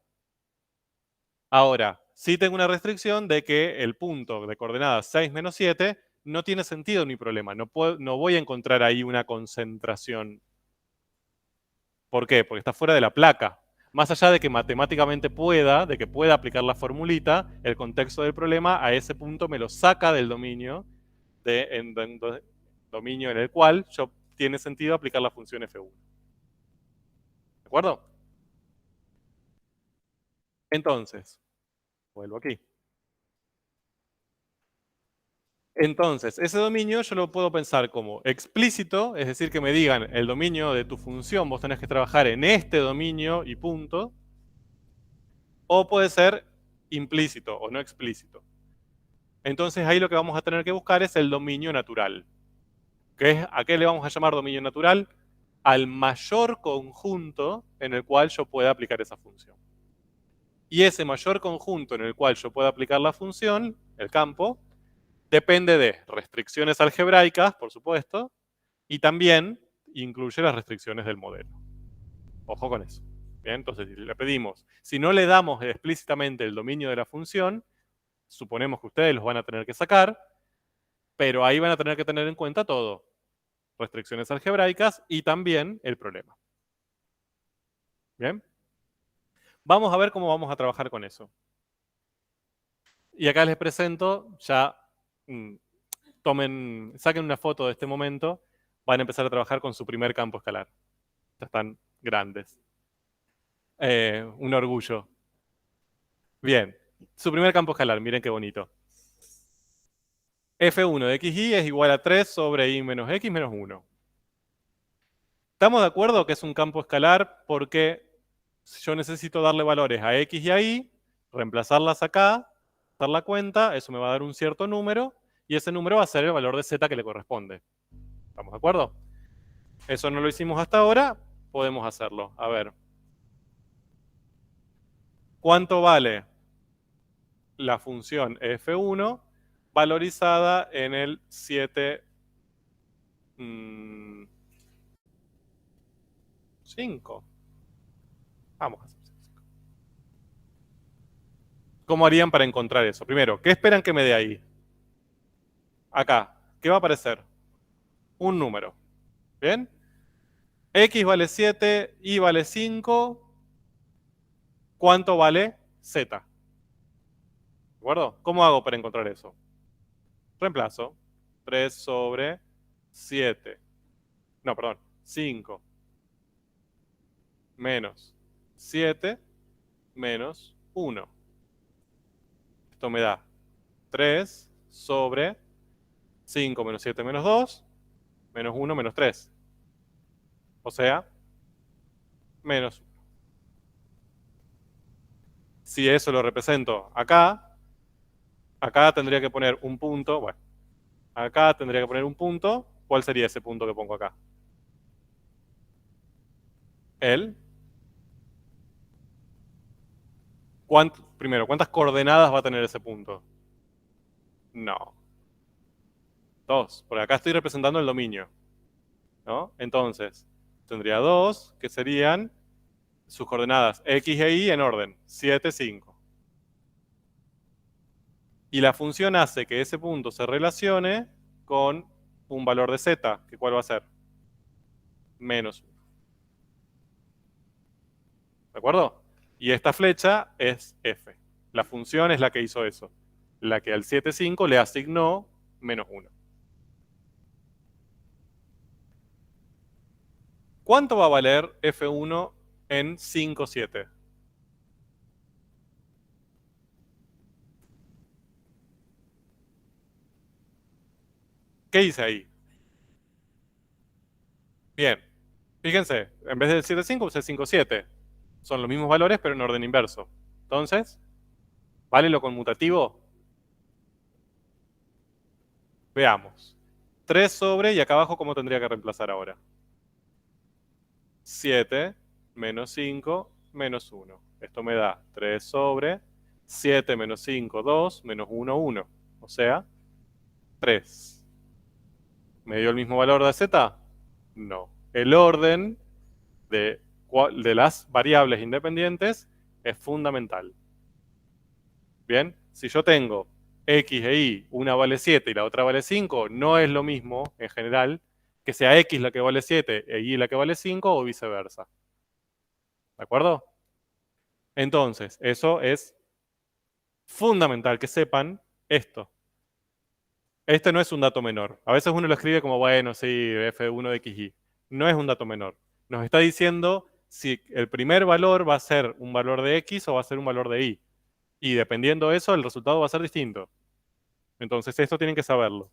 A: Ahora, sí tengo una restricción de que el punto de coordenadas 6 menos 7 no tiene sentido ni problema. No voy a encontrar ahí una concentración. ¿Por qué? Porque está fuera de la placa. Más allá de que matemáticamente de que pueda aplicar la formulita, el contexto del problema a ese punto me lo saca del dominio, dominio en el cual tiene sentido aplicar la función f1. ¿De acuerdo? Entonces, vuelvo aquí. Entonces, ese dominio yo lo puedo pensar como explícito, es decir, que me digan el dominio de tu función, vos tenés que trabajar en este dominio y punto, o puede ser implícito o no explícito. Entonces ahí lo que vamos a tener que buscar es el dominio natural. ¿A qué le vamos a llamar dominio natural? Al mayor conjunto en el cual yo pueda aplicar esa función. Y ese mayor conjunto en el cual yo pueda aplicar la función, el campo, depende de restricciones algebraicas, por supuesto, y también incluye las restricciones del modelo. Ojo con eso. Bien, entonces, si le pedimos, si no le damos explícitamente el dominio de la función, suponemos que ustedes los van a tener que sacar, pero ahí van a tener que tener en cuenta todo. Restricciones algebraicas y también el problema. Bien. Vamos a ver cómo vamos a trabajar con eso. Y acá les presento, ya saquen una foto de este momento, van a empezar a trabajar con su primer campo escalar. Ya están grandes. Un orgullo. Bien, su primer campo escalar, miren qué bonito. F1 de xy es igual a 3 sobre y menos x menos 1. ¿Estamos de acuerdo que es un campo escalar porque yo necesito darle valores a x y a y, reemplazarlas acá, dar la cuenta, eso me va a dar un cierto número, y ese número va a ser el valor de z que le corresponde? ¿Estamos de acuerdo? Eso no lo hicimos hasta ahora, podemos hacerlo. A ver. ¿Cuánto vale la función f1 valorizada en el 7, 5? Vamos a hacer 5. ¿Cómo harían para encontrar eso? Primero, ¿qué esperan que me dé ahí? Acá, ¿qué va a aparecer? Un número. ¿Bien? X vale 7, Y vale 5. ¿Cuánto vale Z? ¿De acuerdo? ¿Cómo hago para encontrar eso? Reemplazo. 3 sobre 7. No, perdón. 5 menos 7 menos 1. Esto me da 3 sobre 5 menos 7 menos 2 menos 1 menos 3. O sea, menos 1. Si eso lo represento acá, acá tendría que poner un punto. Bueno, acá tendría que poner un punto. ¿Cuál sería ese punto que pongo acá? El. Primero, ¿cuántas coordenadas va a tener ese punto? No. 2, porque acá estoy representando el dominio, ¿no? Entonces, tendría 2, que serían sus coordenadas x e y en orden, 7, 5. Y la función hace que ese punto se relacione con un valor de z, que ¿cuál va a ser? Menos 1. ¿De acuerdo? Y esta flecha es f. La función es la que hizo eso. La que al 7, 5 le asignó menos 1. ¿Cuánto va a valer f1 en 5, 7? ¿Qué hice ahí? Bien, fíjense, en vez del 7,5 usé 5,7. Son los mismos valores, pero en orden inverso. Entonces, ¿vale lo conmutativo? Veamos. 3 sobre, y acá abajo, ¿cómo tendría que reemplazar ahora? 7 menos 5 menos 1. Esto me da 3 sobre 7 menos 5, 2, menos 1, 1. O sea, 3. ¿Me dio el mismo valor de z? No. El orden de las variables independientes es fundamental. Bien, si yo tengo x e y, una vale 7 y la otra vale 5, no es lo mismo en general que sea x la que vale 7 e y la que vale 5 o viceversa. ¿De acuerdo? Entonces, eso es fundamental que sepan esto. Este no es un dato menor. A veces uno lo escribe como, bueno, sí, f1 de xy. No es un dato menor. Nos está diciendo si el primer valor va a ser un valor de x o va a ser un valor de y. Y dependiendo de eso, el resultado va a ser distinto. Entonces, esto tienen que saberlo.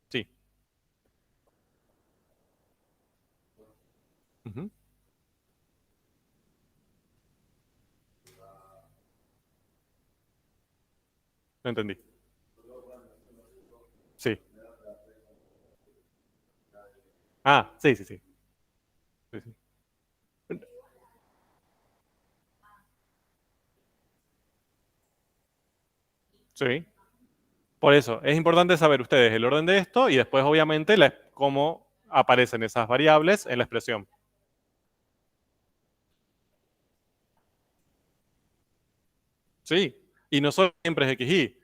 A: Sí. Ujú. No entendí. Sí. Ah, sí, sí, sí. Sí, sí. Sí. Por eso, es importante saber ustedes el orden de esto y después, obviamente, cómo aparecen esas variables en la expresión. Sí. Y no solo siempre es XY.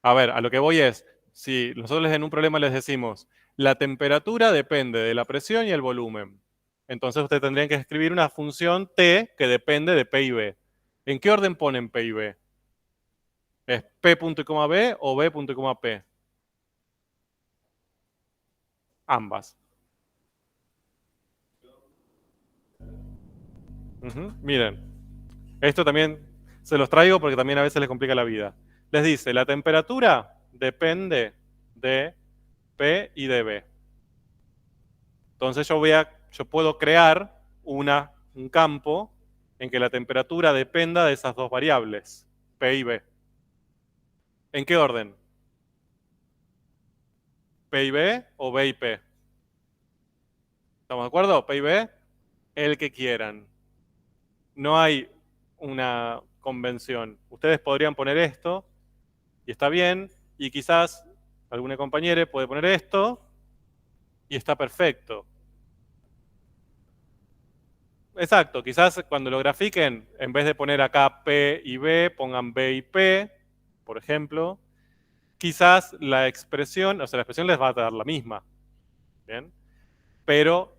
A: A ver, a lo que voy es, si nosotros en un problema les decimos, la temperatura depende de la presión y el volumen. Entonces ustedes tendrían que escribir una función T que depende de P y B. ¿En qué orden ponen P y B? ¿Es P punto y coma B o B punto y coma P? Ambas. Miren, esto también se los traigo porque también a veces les complica la vida. Les dice, la temperatura depende de P y de B. Entonces yo puedo crear un campo en que la temperatura dependa de esas dos variables, P y B. ¿En qué orden? ¿P y B o B y P? ¿Estamos de acuerdo? ¿P y B? El que quieran. No hay una convención. Ustedes podrían poner esto y está bien, y quizás algún compañero puede poner esto y está perfecto. Exacto, quizás cuando lo grafiquen, en vez de poner acá P y B, pongan B y P, por ejemplo. Quizás la expresión, o sea, la expresión les va a dar la misma, ¿bien? Pero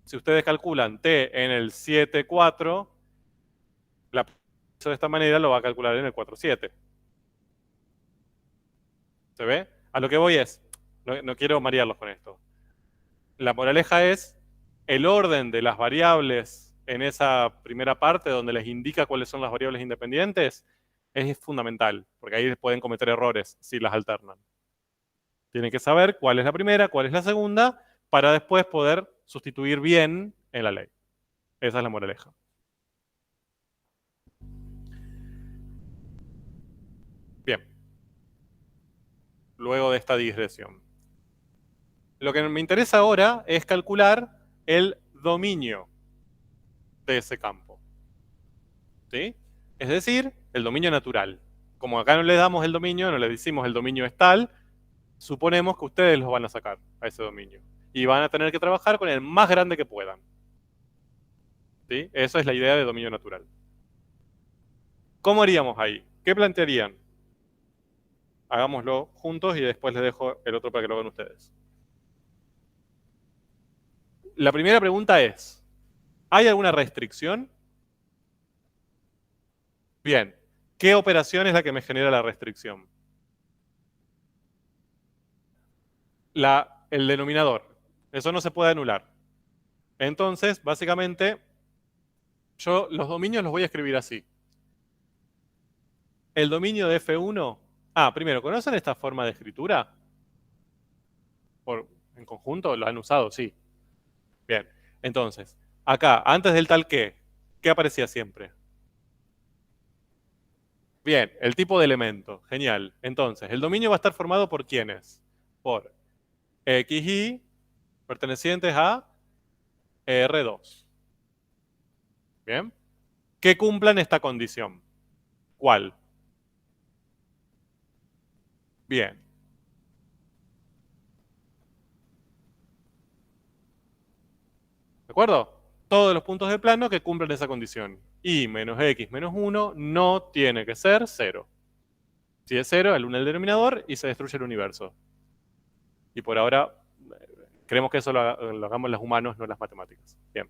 A: si ustedes calculan T en el 7,4, la de esta manera lo va a calcular en el 4,7. ¿Se ve? A lo que voy es, no quiero marearlos con esto. La moraleja es el orden de las variables en esa primera parte donde les indica cuáles son las variables independientes es fundamental, porque ahí pueden cometer errores si las alternan. Tienen que saber cuál es la primera, cuál es la segunda, para después poder sustituir bien en la ley. Esa es la moraleja. Bien, luego de esta digresión. Lo que me interesa ahora es calcular el dominio de ese campo. ¿Sí? Es decir, el dominio natural. Como acá no le damos el dominio, no le decimos el dominio es tal, suponemos que ustedes los van a sacar a ese dominio. Y van a tener que trabajar con el más grande que puedan. ¿Sí? Esa es la idea de dominio natural. ¿Cómo haríamos ahí? ¿Qué plantearían? Hagámoslo juntos y después les dejo el otro para que lo hagan ustedes. La primera pregunta es, ¿hay alguna restricción? Bien, ¿qué operación es la que me genera la restricción? El denominador. Eso no se puede anular. Entonces, básicamente, yo los dominios los voy a escribir así. El dominio de F1. Primero, ¿conocen esta forma de escritura? en conjunto? ¿Lo han usado? Sí. Bien. Entonces, acá, antes del tal que, ¿qué aparecía siempre? Bien, el tipo de elemento. Genial. Entonces, el dominio va a estar formado por ¿quiénes? Por XY pertenecientes a R2. Bien. Que cumplan esta condición. ¿Cuál? Bien. ¿De acuerdo? Todos los puntos del plano que cumplan esa condición. Y menos x menos 1 no tiene que ser 0. Si es 0, el 1 el denominador y se destruye el universo. Y por ahora, creemos que eso lo hagamos los humanos, no las matemáticas. Bien.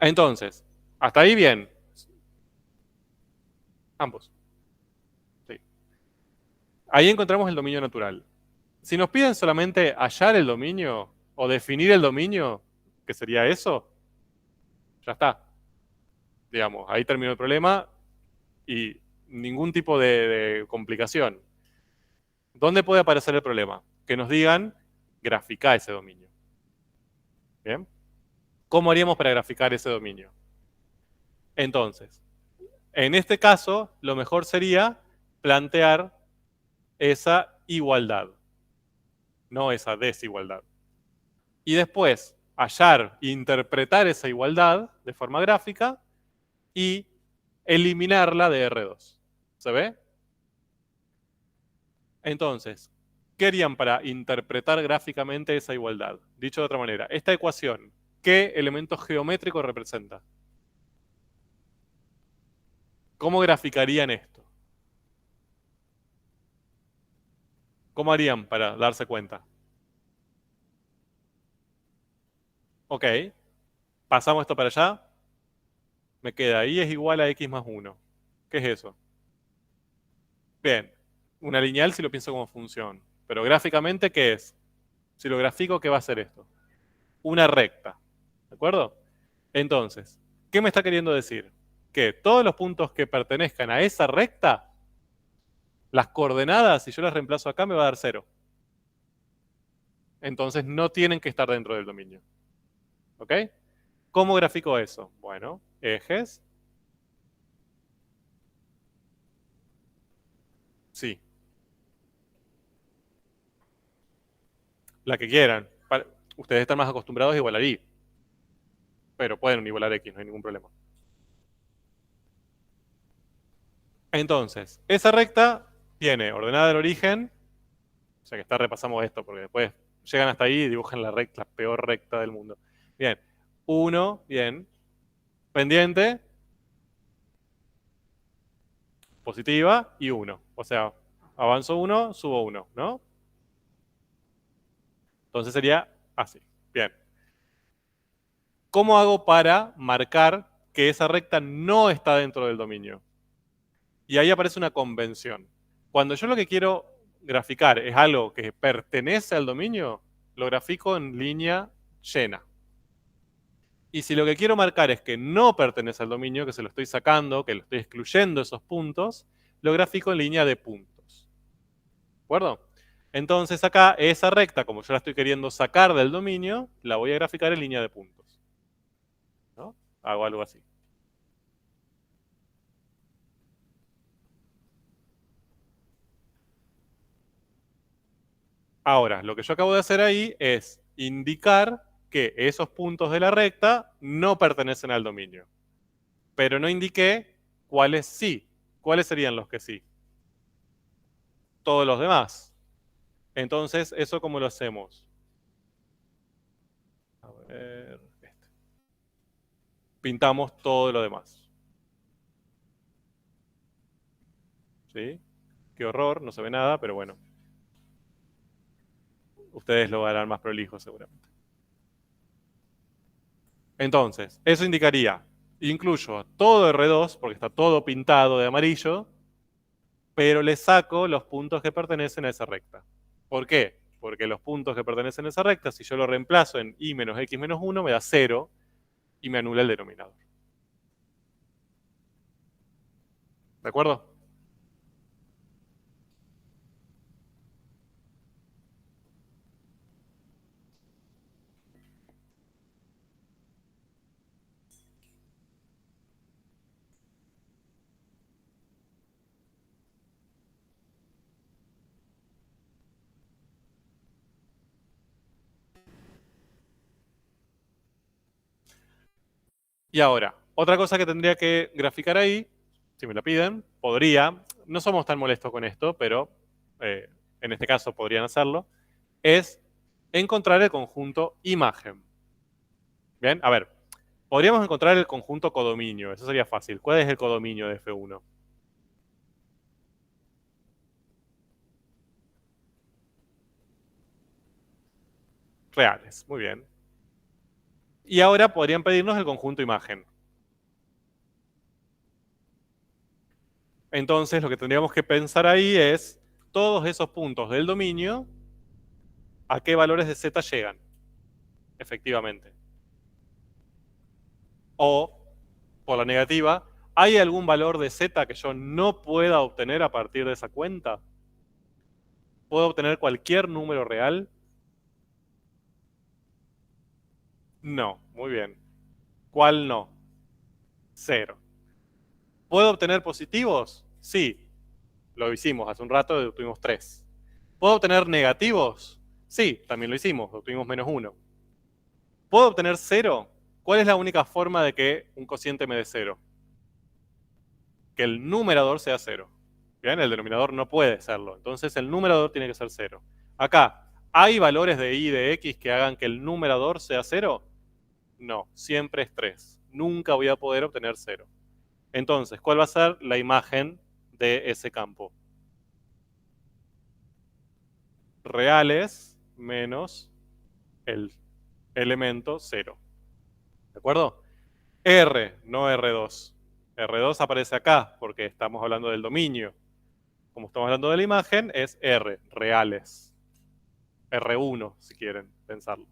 A: Entonces, hasta ahí bien. Ambos. Sí. Ahí encontramos el dominio natural. Si nos piden solamente hallar el dominio o definir el dominio, que sería eso, ya está. Digamos, ahí terminó el problema y ningún tipo de complicación. ¿Dónde puede aparecer el problema? Que nos digan, graficar ese dominio. ¿Bien? ¿Cómo haríamos para graficar ese dominio? Entonces, en este caso, lo mejor sería plantear esa igualdad, no esa desigualdad. Y después, hallar, interpretar esa igualdad de forma gráfica y eliminarla de R2. ¿Se ve? Entonces, ¿qué harían para interpretar gráficamente esa igualdad? Dicho de otra manera, esta ecuación, ¿qué elemento geométrico representa? ¿Cómo graficarían esto? ¿Cómo harían para darse cuenta? Ok, pasamos esto para allá, me queda y es igual a x más 1. ¿Qué es eso? Bien, una lineal si lo pienso como función, pero gráficamente, ¿qué es? Si lo grafico, ¿qué va a ser esto? Una recta, ¿de acuerdo? Entonces, ¿qué me está queriendo decir? Que todos los puntos que pertenezcan a esa recta, las coordenadas, si yo las reemplazo acá, me va a dar 0. Entonces no tienen que estar dentro del dominio. ¿Ok? ¿Cómo grafico eso? Bueno, ejes. Sí, la que quieran. Ustedes están más acostumbrados a igualar y, pero pueden igualar x, no hay ningún problema. Entonces, esa recta tiene ordenada del origen, o sea que repasamos esto porque después llegan hasta ahí y dibujan la recta, la peor recta del mundo. Bien, 1, bien, pendiente, positiva y 1. O sea, avanzo 1, subo 1, ¿no? Entonces sería así. Bien. ¿Cómo hago para marcar que esa recta no está dentro del dominio? Y ahí aparece una convención. Cuando yo lo que quiero graficar es algo que pertenece al dominio, lo grafico en línea llena. Y si lo que quiero marcar es que no pertenece al dominio, que se lo estoy sacando, que lo estoy excluyendo esos puntos, lo grafico en línea de puntos. ¿De acuerdo? Entonces acá esa recta, como yo la estoy queriendo sacar del dominio, la voy a graficar en línea de puntos. ¿No? Hago algo así. Ahora, lo que yo acabo de hacer ahí es indicar que esos puntos de la recta no pertenecen al dominio. Pero no indiqué cuáles sí. ¿Cuáles serían los que sí? Todos los demás. Entonces, ¿eso cómo lo hacemos? A ver, pintamos todo lo demás. ¿Sí? Qué horror, no se ve nada, pero bueno. Ustedes lo harán más prolijo seguramente. Entonces, eso indicaría, incluyo todo R2, porque está todo pintado de amarillo, pero le saco los puntos que pertenecen a esa recta. ¿Por qué? Porque los puntos que pertenecen a esa recta, si yo lo reemplazo en y menos x menos 1, me da 0 y me anula el denominador. ¿De acuerdo? Y ahora, otra cosa que tendría que graficar ahí, si me lo piden, podría, no somos tan molestos con esto, pero en este caso podrían hacerlo, es encontrar el conjunto imagen. Bien, a ver, podríamos encontrar el conjunto codominio, eso sería fácil. ¿Cuál es el codominio de F1? Reales, muy bien. Y ahora podrían pedirnos el conjunto imagen. Entonces lo que tendríamos que pensar ahí es todos esos puntos del dominio, a qué valores de z llegan, efectivamente. O, por la negativa, ¿hay algún valor de z que yo no pueda obtener a partir de esa cuenta? ¿Puedo obtener cualquier número real? No, muy bien. ¿Cuál no? Cero. ¿Puedo obtener positivos? Sí, lo hicimos hace un rato, obtuvimos 3. ¿Puedo obtener negativos? Sí, también lo hicimos, obtuvimos -1. ¿Puedo obtener 0? ¿Cuál es la única forma de que un cociente me dé 0? Que el numerador sea 0. Bien, el denominador no puede serlo. Entonces el numerador tiene que ser 0. Acá, ¿hay valores de y de x que hagan que el numerador sea 0? No, siempre es 3. Nunca voy a poder obtener 0. Entonces, ¿cuál va a ser la imagen de ese campo? Reales menos el elemento 0. ¿De acuerdo? R, no R2. R2 aparece acá porque estamos hablando del dominio. Como estamos hablando de la imagen, es R, reales. R1, si quieren pensarlo.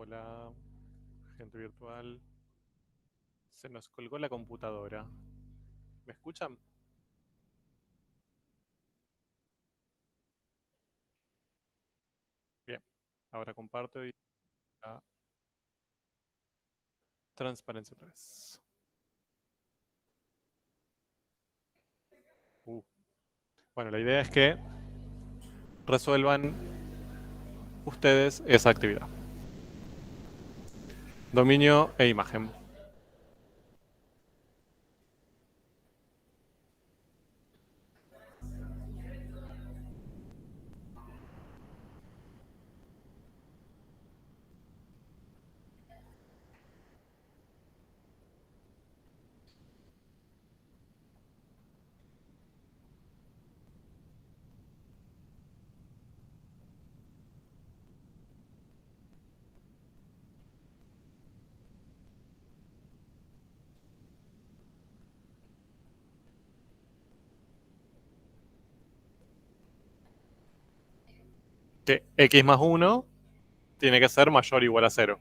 A: Hola, gente virtual. Se nos colgó la computadora. ¿Me escuchan? Bien. Ahora comparto y a transparencia 3. Bueno, la idea es que resuelvan ustedes esa actividad. Dominio e imagen. Que x más 1 tiene que ser mayor o igual a 0.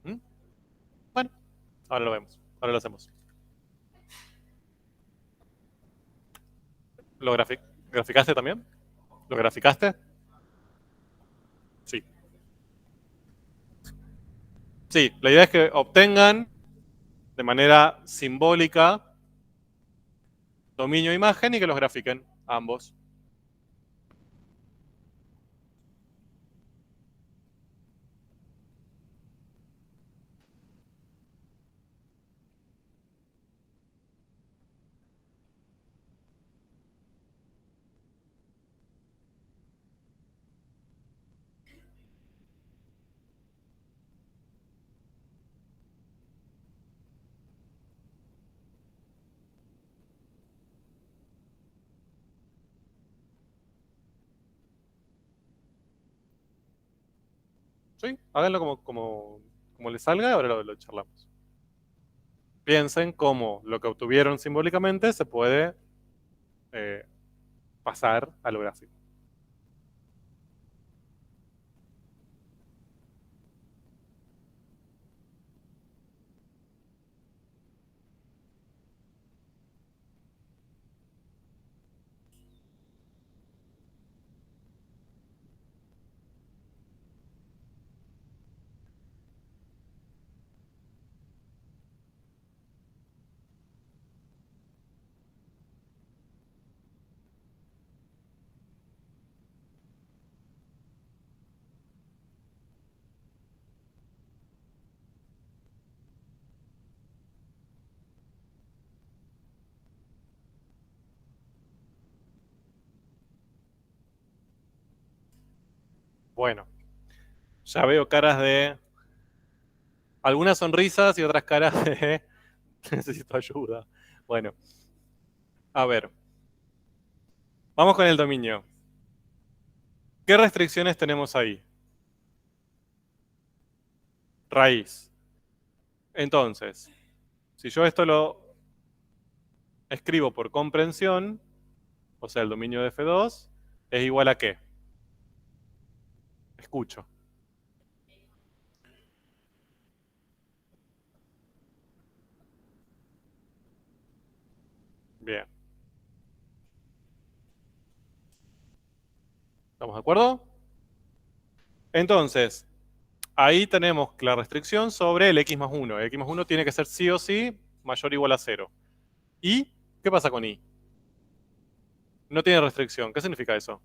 A: ¿Mm? Bueno, ahora lo vemos. Ahora lo hacemos. ¿Lo graficaste también? ¿Lo graficaste? Sí. Sí, la idea es que obtengan de manera simbólica dominio e imagen y que los grafiquen ambos. ¿Sí? Háganlo como les salga y ahora lo charlamos. Piensen cómo lo que obtuvieron simbólicamente se puede eh, pasar a lo gráfico. Bueno, ya veo caras de algunas sonrisas y otras caras de necesito ayuda. Bueno, a ver, vamos con el dominio. ¿Qué restricciones tenemos ahí? Raíz. Entonces, si yo esto lo escribo por comprensión, o sea, el dominio de F2, es igual a qué? Escucho. Bien. ¿Estamos de acuerdo? Entonces, ahí tenemos la restricción sobre el x más 1. El x más 1 tiene que ser sí o sí mayor o igual a 0. ¿Y qué pasa con y? No tiene restricción. ¿Qué significa eso?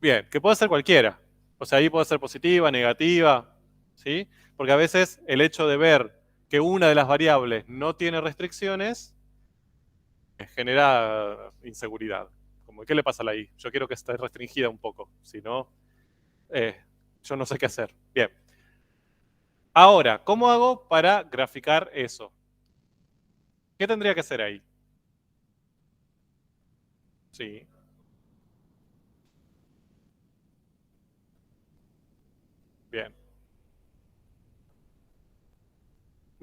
A: Bien, que puede ser cualquiera. O sea, ahí puede ser positiva, negativa, ¿sí? Porque a veces el hecho de ver que una de las variables no tiene restricciones genera inseguridad. Como, ¿qué le pasa a la y? Yo quiero que esté restringida un poco. Si no, eh, yo no sé qué hacer. Bien. Ahora, ¿cómo hago para graficar eso? ¿Qué tendría que hacer ahí? Sí, bien.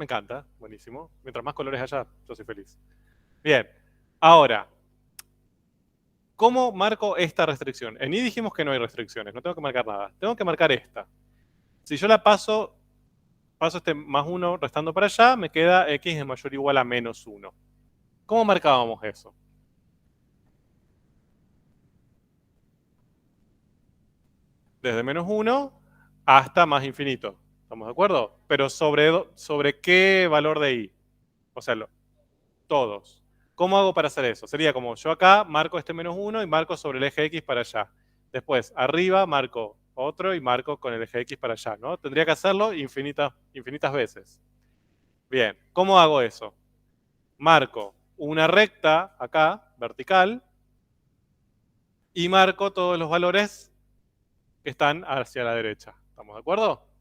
A: Me encanta, buenísimo. Mientras más colores haya, yo soy feliz. Bien, ahora, ¿cómo marco esta restricción? En I dijimos que no hay restricciones, no tengo que marcar nada. Tengo que marcar esta. Si yo la paso este más 1 restando para allá, me queda x es mayor o igual a menos 1. ¿Cómo marcábamos eso? Desde menos 1 hasta más infinito. ¿Estamos de acuerdo? Pero sobre qué valor de i. O sea, todos. ¿Cómo hago para hacer eso? Sería como yo acá marco este menos 1 y marco sobre el eje X para allá. Después, arriba marco otro y marco con el eje X para allá, ¿no? Tendría que hacerlo infinitas veces. Bien, ¿cómo hago eso? Marco una recta acá, vertical, y marco todos los valores que están hacia la derecha. ¿Estamos de acuerdo?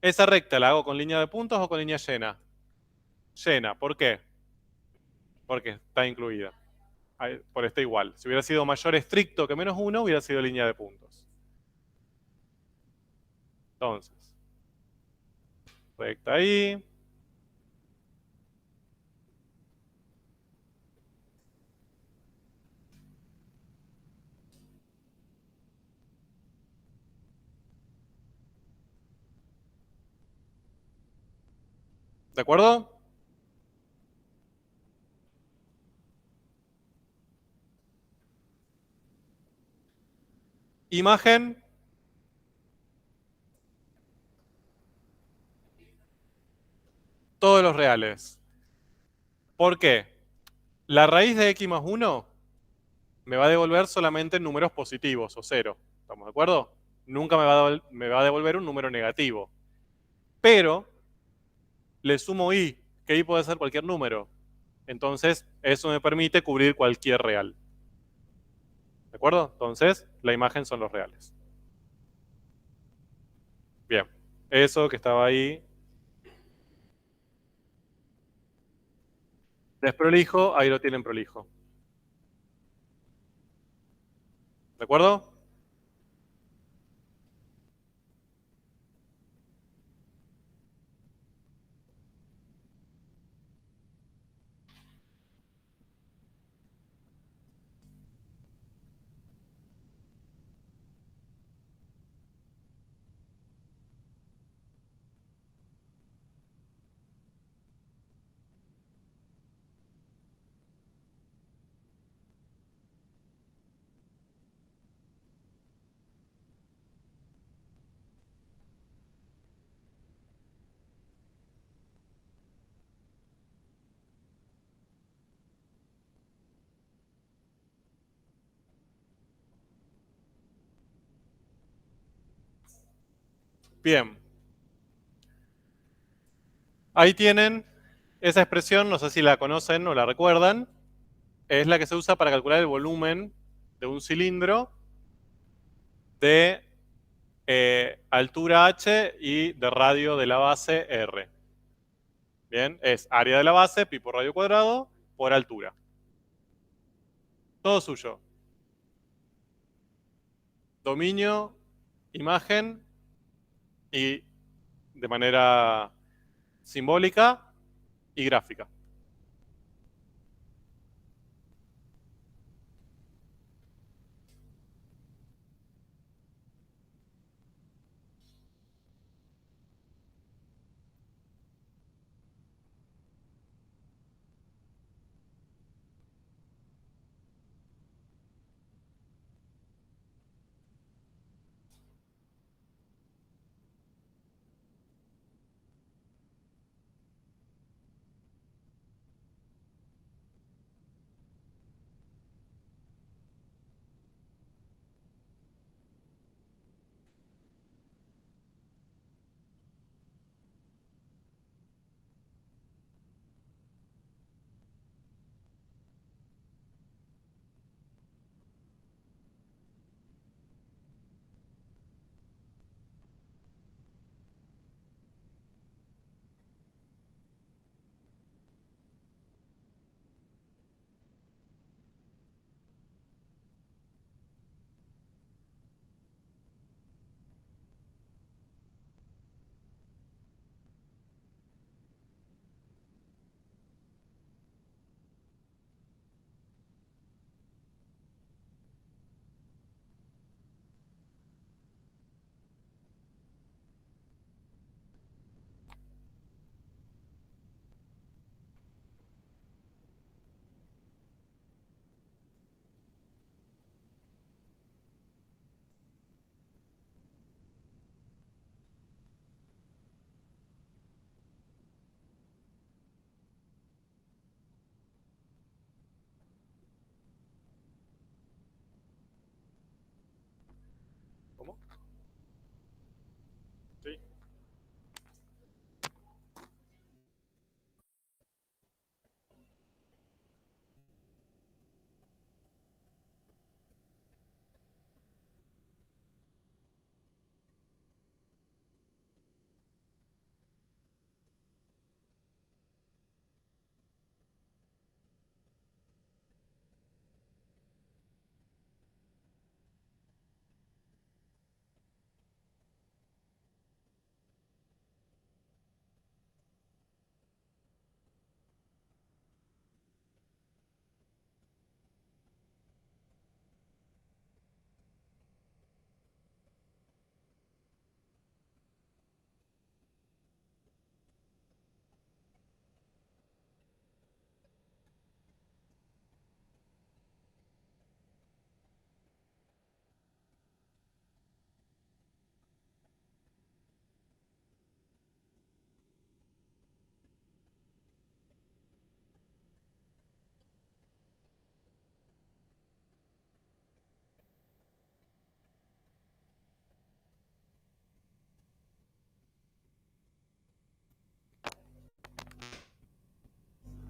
A: Esa recta la hago con línea de puntos o con línea llena. Llena, ¿por qué? Porque está incluida. Por este igual. Si hubiera sido mayor estricto que menos 1, hubiera sido línea de puntos. Entonces, recta ahí. ¿De acuerdo? Imagen. Todos los reales. ¿Por qué? La raíz de x más 1 me va a devolver solamente números positivos o cero. ¿Estamos de acuerdo? Nunca me va a devolver un número negativo. Pero le sumo i, que i puede ser cualquier número. Entonces, eso me permite cubrir cualquier real. ¿De acuerdo? Entonces, la imagen son los reales. Bien. Eso que estaba ahí desprolijo, ahí lo tienen prolijo. ¿De acuerdo? Bien. Ahí tienen esa expresión, no sé si la conocen o la recuerdan, es la que se usa para calcular el volumen de un cilindro de altura h y de radio de la base r. Bien, es área de la base, pi por radio cuadrado, por altura. Todo suyo. Dominio, imagen y de manera simbólica y gráfica.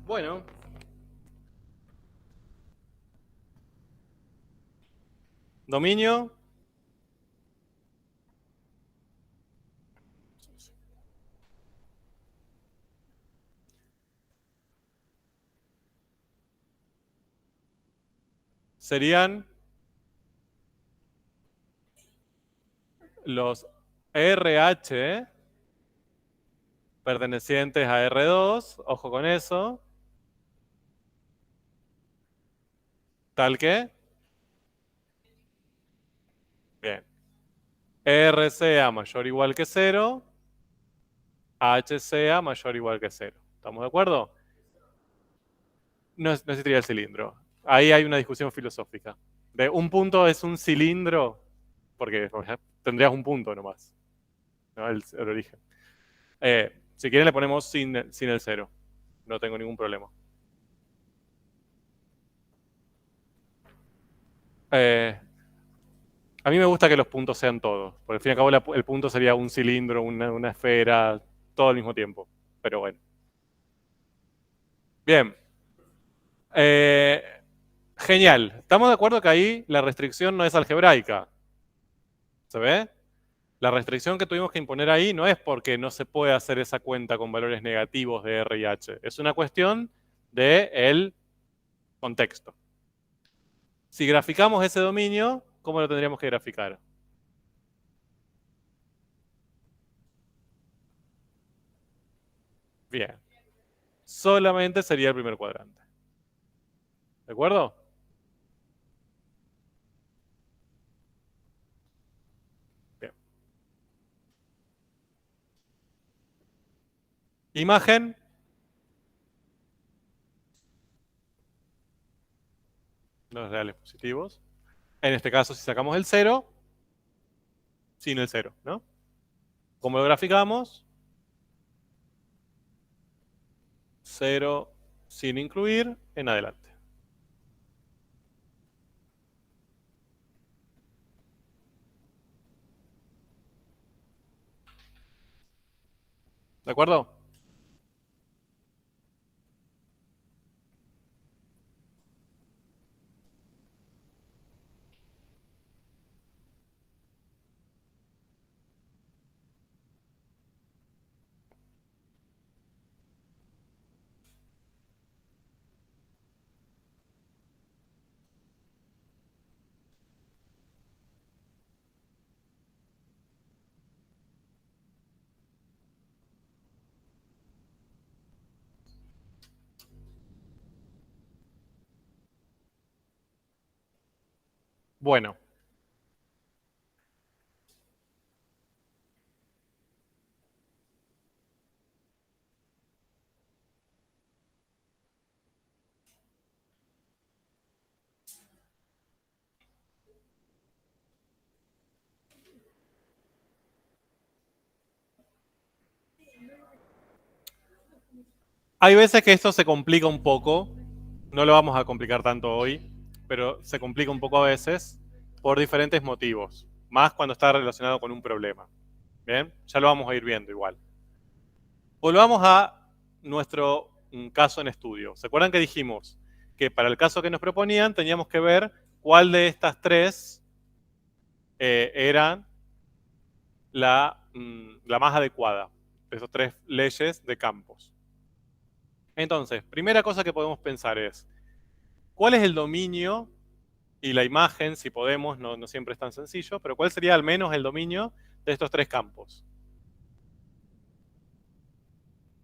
A: Bueno. Dominio. Serían los RH pertenecientes a R2, ojo con eso, tal que, bien, R sea mayor o igual que 0, H sea mayor o igual que 0. ¿Estamos de acuerdo? No, no existiría el cilindro. Ahí hay una discusión filosófica. De un punto es un cilindro, porque tendrías un punto nomás, ¿no? El origen. Si quieren le ponemos sin el 0. No tengo ningún problema. Eh, a mí me gusta que los puntos sean todos, porque al fin y al cabo el punto sería un cilindro, una esfera, todo al mismo tiempo. Pero bueno. Bien. Eh, genial. Estamos de acuerdo que ahí la restricción no es algebraica. ¿Se ve? La restricción que tuvimos que imponer ahí no es porque no se puede hacer esa cuenta con valores negativos de R y H. Es una cuestión del contexto. Si graficamos ese dominio, ¿cómo lo tendríamos que graficar? Bien. Solamente sería el primer cuadrante. ¿De acuerdo? Bien. Imagen. Los reales positivos. En este caso, si sacamos el 0, sin el 0, ¿no? ¿Cómo lo graficamos? 0 sin incluir en adelante. ¿De acuerdo? Bueno. Hay veces que esto se complica un poco. No lo vamos a complicar tanto hoy, pero se complica un poco a veces por diferentes motivos. Más cuando está relacionado con un problema. Bien, ya lo vamos a ir viendo igual. Volvamos a nuestro caso en estudio. ¿Se acuerdan que dijimos que para el caso que nos proponían teníamos que ver cuál de estas tres era la más adecuada de esas tres leyes de campos? Entonces, primera cosa que podemos pensar es, ¿cuál es el dominio y la imagen, si podemos, no siempre es tan sencillo, pero cuál sería al menos el dominio de estos tres campos?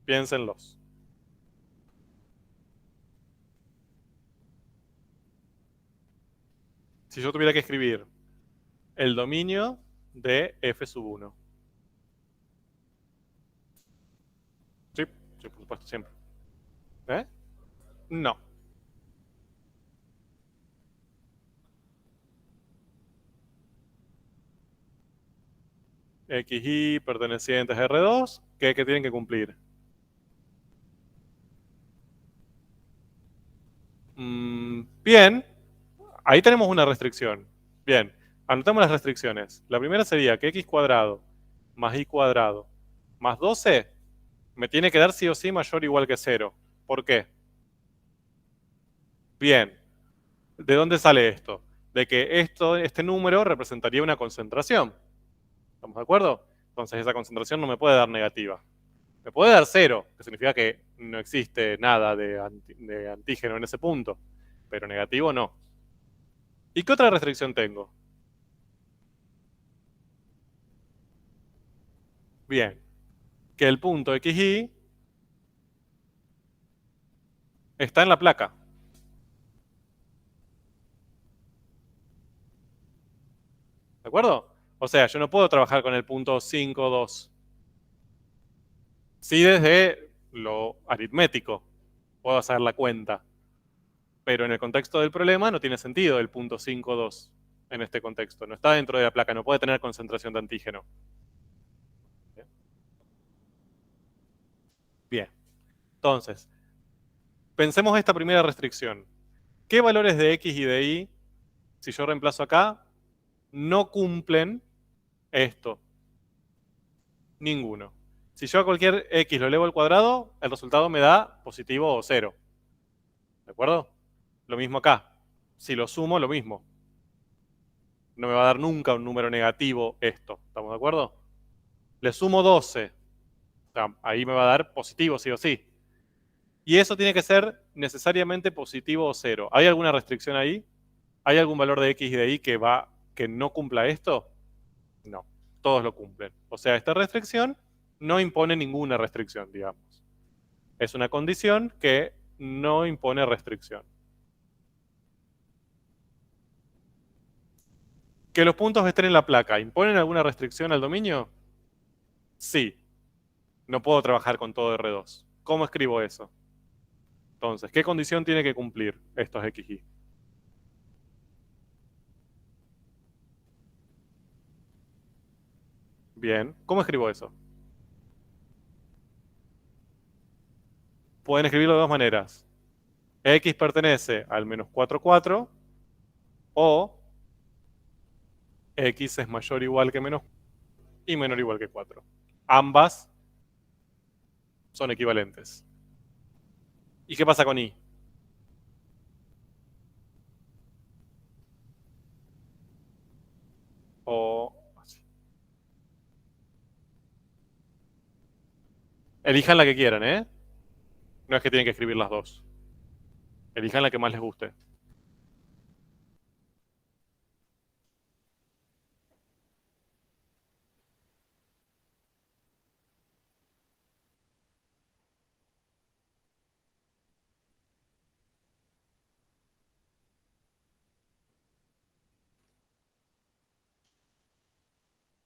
A: Piénsenlos. Si yo tuviera que escribir el dominio de f sub 1. Sí, sí, por supuesto, siempre. ¿Eh? No. XY pertenecientes a R2, ¿qué tienen que cumplir? Bien, ahí tenemos una restricción. Bien, anotamos las restricciones. La primera sería que x cuadrado más y cuadrado más 12 me tiene que dar sí o sí mayor o igual que 0. ¿Por qué? Bien. ¿De dónde sale esto? De que este número representaría una concentración. ¿Estamos de acuerdo? Entonces esa concentración no me puede dar negativa. Me puede dar cero, que significa que no existe nada de antígeno en ese punto. Pero negativo no. ¿Y qué otra restricción tengo? Bien. Que el punto XY está en la placa. ¿De acuerdo? O sea, yo no puedo trabajar con el punto 5, 2. Sí, desde lo aritmético puedo hacer la cuenta. Pero en el contexto del problema no tiene sentido el punto 5, 2 en este contexto. No está dentro de la placa, no puede tener concentración de antígeno. Bien. Entonces, pensemos esta primera restricción. ¿Qué valores de X y de Y, si yo reemplazo acá, no cumplen esto? Ninguno. Si yo a cualquier X lo elevo al cuadrado, el resultado me da positivo o cero. ¿De acuerdo? Lo mismo acá. Si lo sumo, lo mismo. No me va a dar nunca un número negativo esto. ¿Estamos de acuerdo? Le sumo 12. O sea, ahí me va a dar positivo sí o sí. Y eso tiene que ser necesariamente positivo o cero. ¿Hay alguna restricción ahí? ¿Hay algún valor de X y de Y que no cumpla esto? No, todos lo cumplen. O sea, esta restricción no impone ninguna restricción, digamos. Es una condición que no impone restricción. Que los puntos estén en la placa, ¿imponen alguna restricción al dominio? Sí. No puedo trabajar con todo R2. ¿Cómo escribo eso? Entonces, ¿qué condición tiene que cumplir estos XY? Bien, ¿cómo escribo eso? Pueden escribirlo de dos maneras. X pertenece al menos 4, 4 o X es mayor o igual que menos y menor o igual que 4. Ambas son equivalentes. ¿Y qué pasa con Y? O elijan la que quieran, ¿eh? No es que tienen que escribir las dos. Elijan la que más les guste.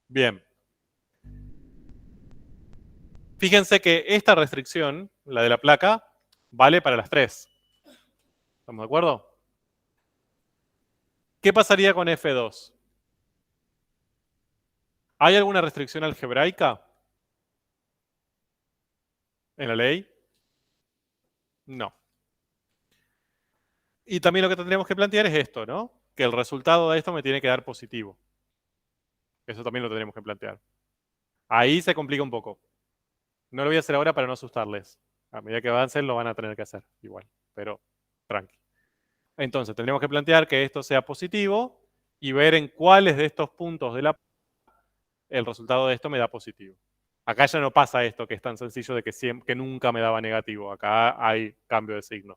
A: Bien. Fíjense que esta restricción, la de la placa, vale para las tres. ¿Estamos de acuerdo? ¿Qué pasaría con F2? ¿Hay alguna restricción algebraica en la ley? No. Y también lo que tendríamos que plantear es esto, ¿no? Que el resultado de esto me tiene que dar positivo. Eso también lo tendremos que plantear. Ahí se complica un poco. No lo voy a hacer ahora para no asustarles. A medida que avancen lo van a tener que hacer igual, pero tranqui. Entonces tendremos que plantear que esto sea positivo y ver en cuáles de estos puntos de la el resultado de esto me da positivo. Acá ya no pasa esto que es tan sencillo de que nunca me daba negativo. Acá hay cambio de signo.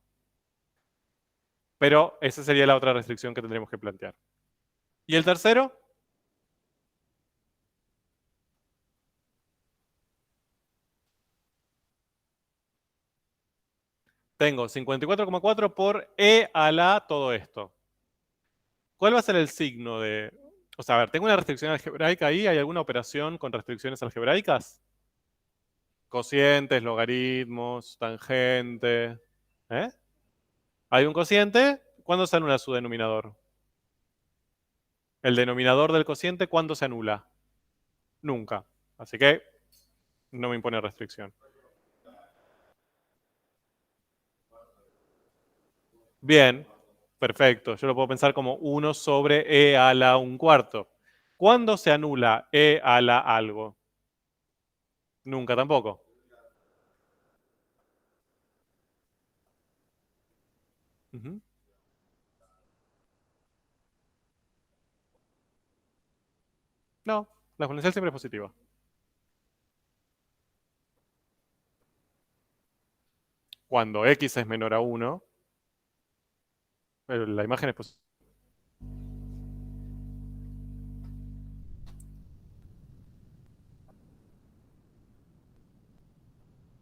A: Pero esa sería la otra restricción que tendremos que plantear. ¿Y el tercero? Tengo 54,4 por E a la todo esto. ¿Cuál va a ser el signo de...? O sea, a ver, tengo una restricción algebraica ahí. ¿Hay alguna operación con restricciones algebraicas? Cocientes, logaritmos, tangente. ¿Eh? ¿Hay un cociente? ¿Cuándo se anula su denominador? El denominador del cociente, ¿cuándo se anula? Nunca. Así que no me impone restricción. Bien, perfecto. Yo lo puedo pensar como 1 sobre E a la un cuarto. ¿Cuándo se anula E a la algo? Nunca tampoco. Ujú. No, la exponencial siempre es positiva. Cuando x es menor a 1, la imagen es positiva.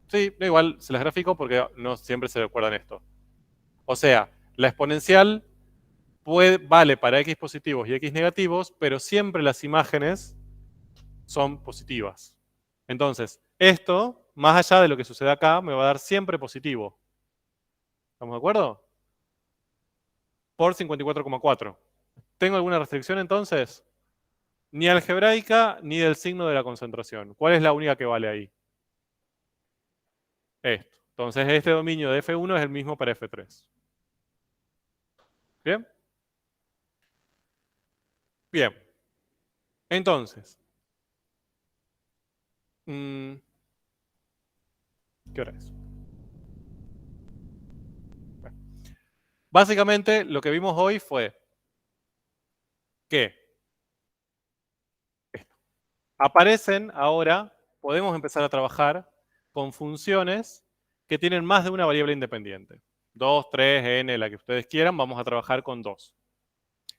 A: Sí, da igual, se las grafico porque no siempre se recuerdan esto. O sea, la exponencial vale para x positivos y x negativos, pero siempre las imágenes son positivas. Entonces, esto, más allá de lo que sucede acá, me va a dar siempre positivo. ¿Estamos de acuerdo? Por 54,4. ¿Tengo alguna restricción entonces? Ni algebraica ni del signo de la concentración. ¿Cuál es la única que vale ahí? Esto. Entonces, este dominio de F1 es el mismo para F3. ¿Bien? Bien. Entonces, ¿qué hora es? Bueno, básicamente, lo que vimos hoy fue que aparecen ahora, podemos empezar a trabajar con funciones que tienen más de una variable independiente. 2, 3, n, la que ustedes quieran, vamos a trabajar con 2.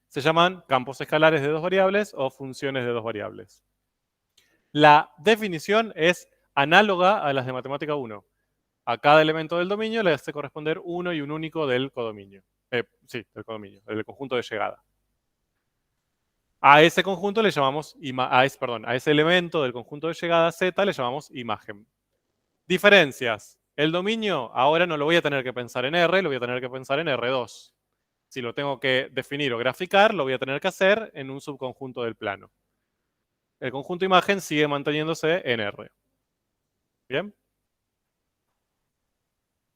A: Se llaman campos escalares de 2 variables o funciones de 2 variables. La definición es análoga a las de matemática 1. A cada elemento del dominio le hace corresponder uno y un único del codominio. Sí, del codominio, del conjunto de llegada. A ese conjunto le llamamos, a ese elemento del conjunto de llegada Z le llamamos imagen. Diferencias. El dominio ahora no lo voy a tener que pensar en R, lo voy a tener que pensar en R2. Si lo tengo que definir o graficar, lo voy a tener que hacer en un subconjunto del plano. El conjunto imagen sigue manteniéndose en R. ¿Bien?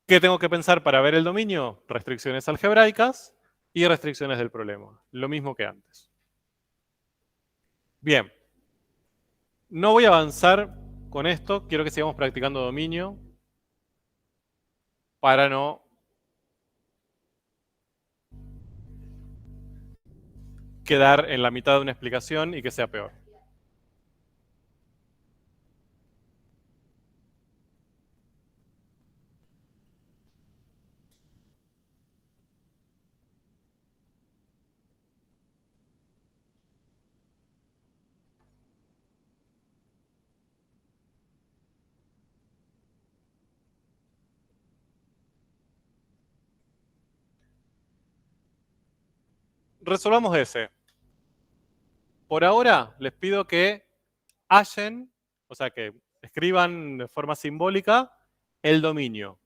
A: ¿Qué tengo que pensar para ver el dominio? Restricciones algebraicas y restricciones del problema. Lo mismo que antes. Bien. No voy a avanzar con esto. Quiero que sigamos practicando dominio para no quedar en la mitad de una explicación y que sea peor. Resolvamos ese. Por ahora les pido que hallen, o sea, que escriban de forma simbólica el dominio.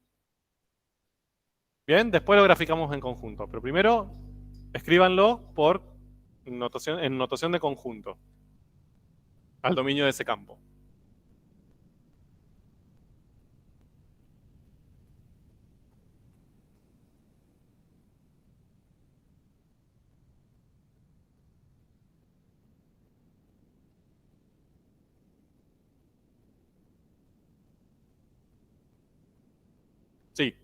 A: Bien, después lo graficamos en conjunto, pero primero escríbanlo en notación de conjunto al dominio de ese campo. Sí,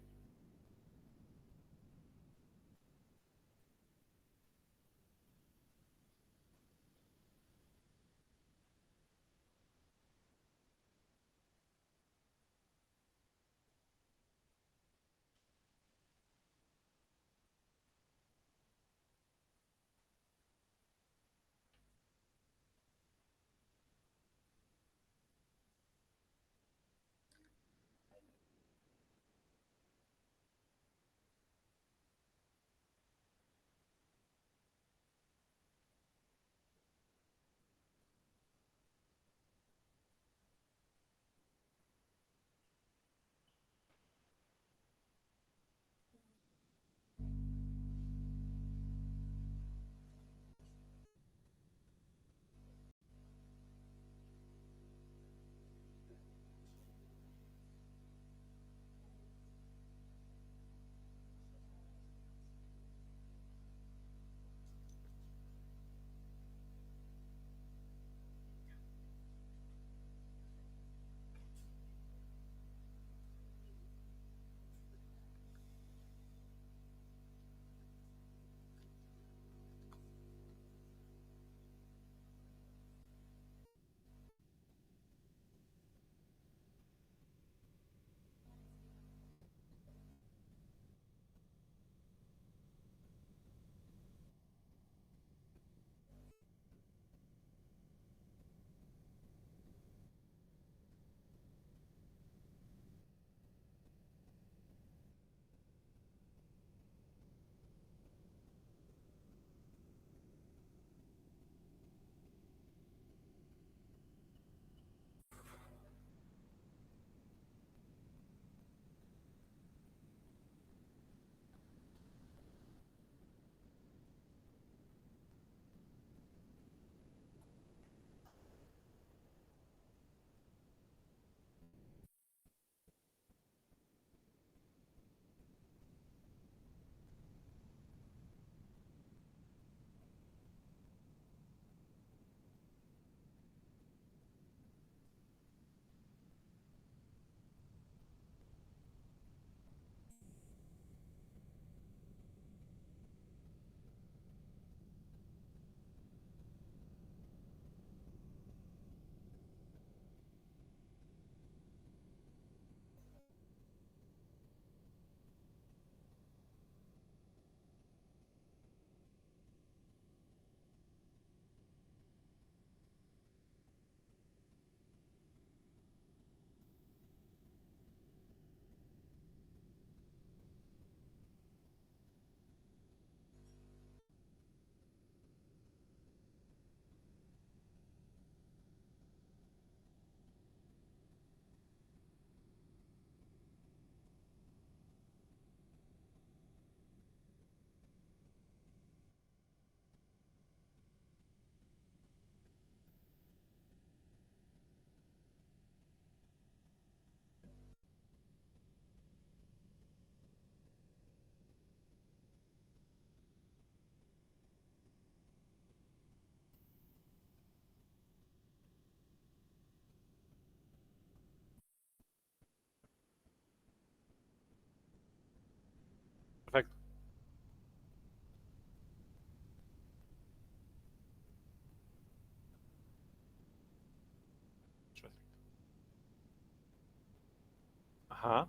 A: Ajá.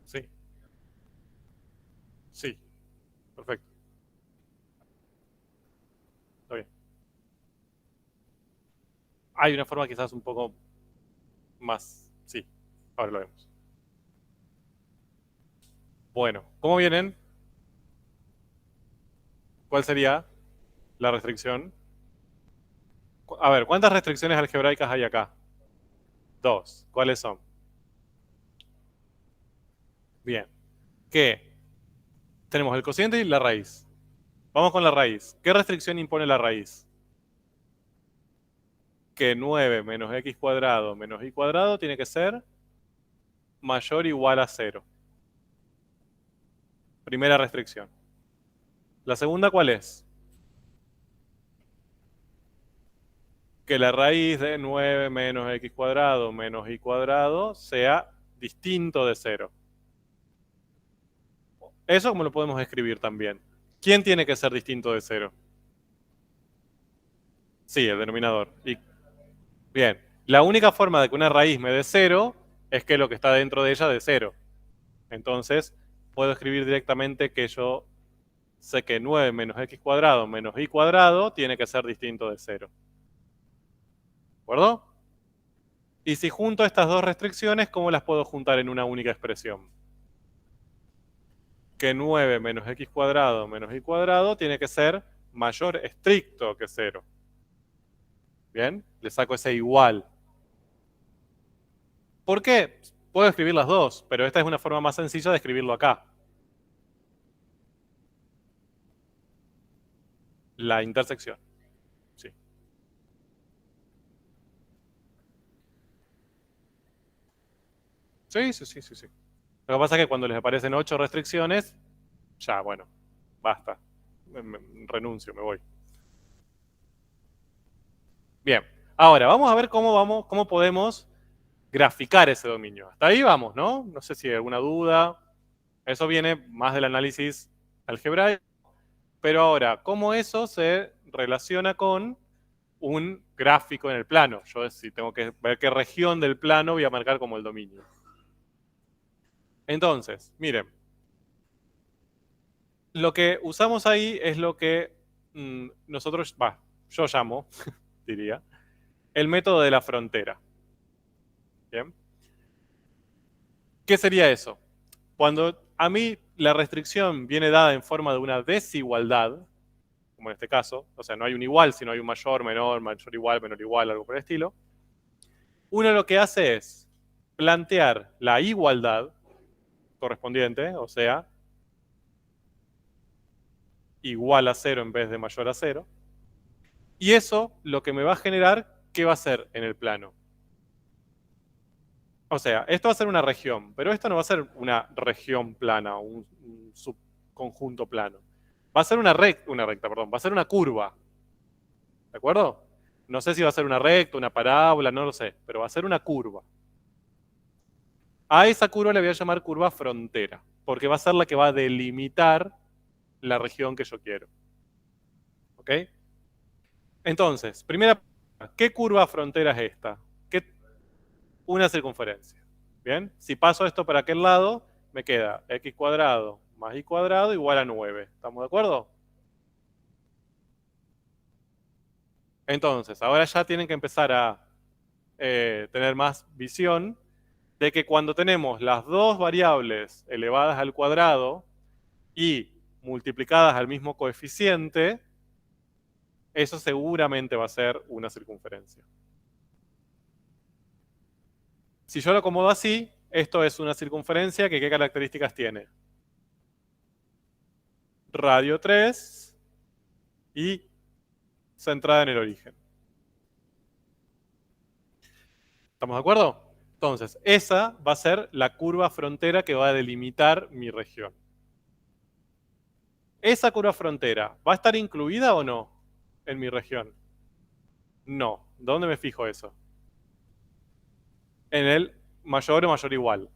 A: Sí. Sí. Perfecto. Está bien. Hay una forma quizás un poco más. Sí. Ahora lo vemos. Bueno, ¿cómo vienen? ¿Cuál sería la restricción? A ver, ¿cuántas restricciones algebraicas hay acá? Dos. ¿Cuáles son? Bien. ¿Qué? Tenemos el cociente y la raíz. Vamos con la raíz. ¿Qué restricción impone la raíz? Que 9 menos x cuadrado menos y cuadrado tiene que ser mayor o igual a 0. Primera restricción. La segunda, ¿cuál es? Que la raíz de 9 menos x cuadrado menos y cuadrado sea distinto de 0. Eso como lo podemos escribir también. ¿Quién tiene que ser distinto de 0? Sí, el denominador. Y, bien, la única forma de que una raíz me dé 0 es que lo que está dentro de ella dé 0. Entonces, puedo escribir directamente que yo sé que 9 menos x cuadrado menos y cuadrado tiene que ser distinto de 0. ¿De acuerdo? Y si junto estas dos restricciones, ¿cómo las puedo juntar en una única expresión? Que 9 menos x cuadrado menos y cuadrado tiene que ser mayor estricto que 0. ¿Bien? Le saco ese igual. ¿Por qué? Puedo escribir las dos, pero esta es una forma más sencilla de escribirlo acá. La intersección. Sí. Sí, sí, sí, sí, sí. Lo que pasa es que cuando les aparecen 8 restricciones, ya, bueno, basta. Renuncio, me voy. Bien. Ahora, vamos a ver cómo podemos graficar ese dominio. Hasta ahí vamos, ¿no? No sé si hay alguna duda. Eso viene más del análisis algebraico. Pero ahora, ¿cómo eso se relaciona con un gráfico en el plano? Yo si tengo que ver qué región del plano voy a marcar como el dominio. Entonces, miren, lo que usamos ahí es lo que nosotros, yo llamo, diría, el método de la frontera. ¿Bien? ¿Qué sería eso? Cuando a mí la restricción viene dada en forma de una desigualdad, como en este caso, o sea, no hay un igual, sino hay un mayor, mayor igual, menor igual, algo por el estilo, uno lo que hace es plantear la igualdad correspondiente, o sea, igual a 0 en vez de mayor a 0, y eso lo que me va a generar, ¿qué va a ser en el plano? O sea, esto va a ser una región, pero esto no va a ser una región plana, un subconjunto plano. Va a ser una recta, perdón, va a ser una curva. ¿De acuerdo? No sé si va a ser una recta, una parábola, no lo sé, pero va a ser una curva. A esa curva le voy a llamar curva frontera, porque va a ser la que va a delimitar la región que yo quiero. ¿Ok? Entonces, primera, ¿qué curva frontera es esta? Una circunferencia. Bien, si paso esto para aquel lado, me queda x cuadrado más y cuadrado igual a 9. ¿Estamos de acuerdo? Entonces, ahora ya tienen que empezar a tener más visión de que cuando tenemos las dos variables elevadas al cuadrado y multiplicadas al mismo coeficiente, eso seguramente va a ser una circunferencia. Si yo lo acomodo así, esto es una circunferencia que ¿qué características tiene? Radio 3 y centrada en el origen. ¿Estamos de acuerdo? Entonces, esa va a ser la curva frontera que va a delimitar mi región. ¿Esa curva frontera va a estar incluida o no en mi región? No. ¿Dónde me fijo eso? En el mayor o mayor igual.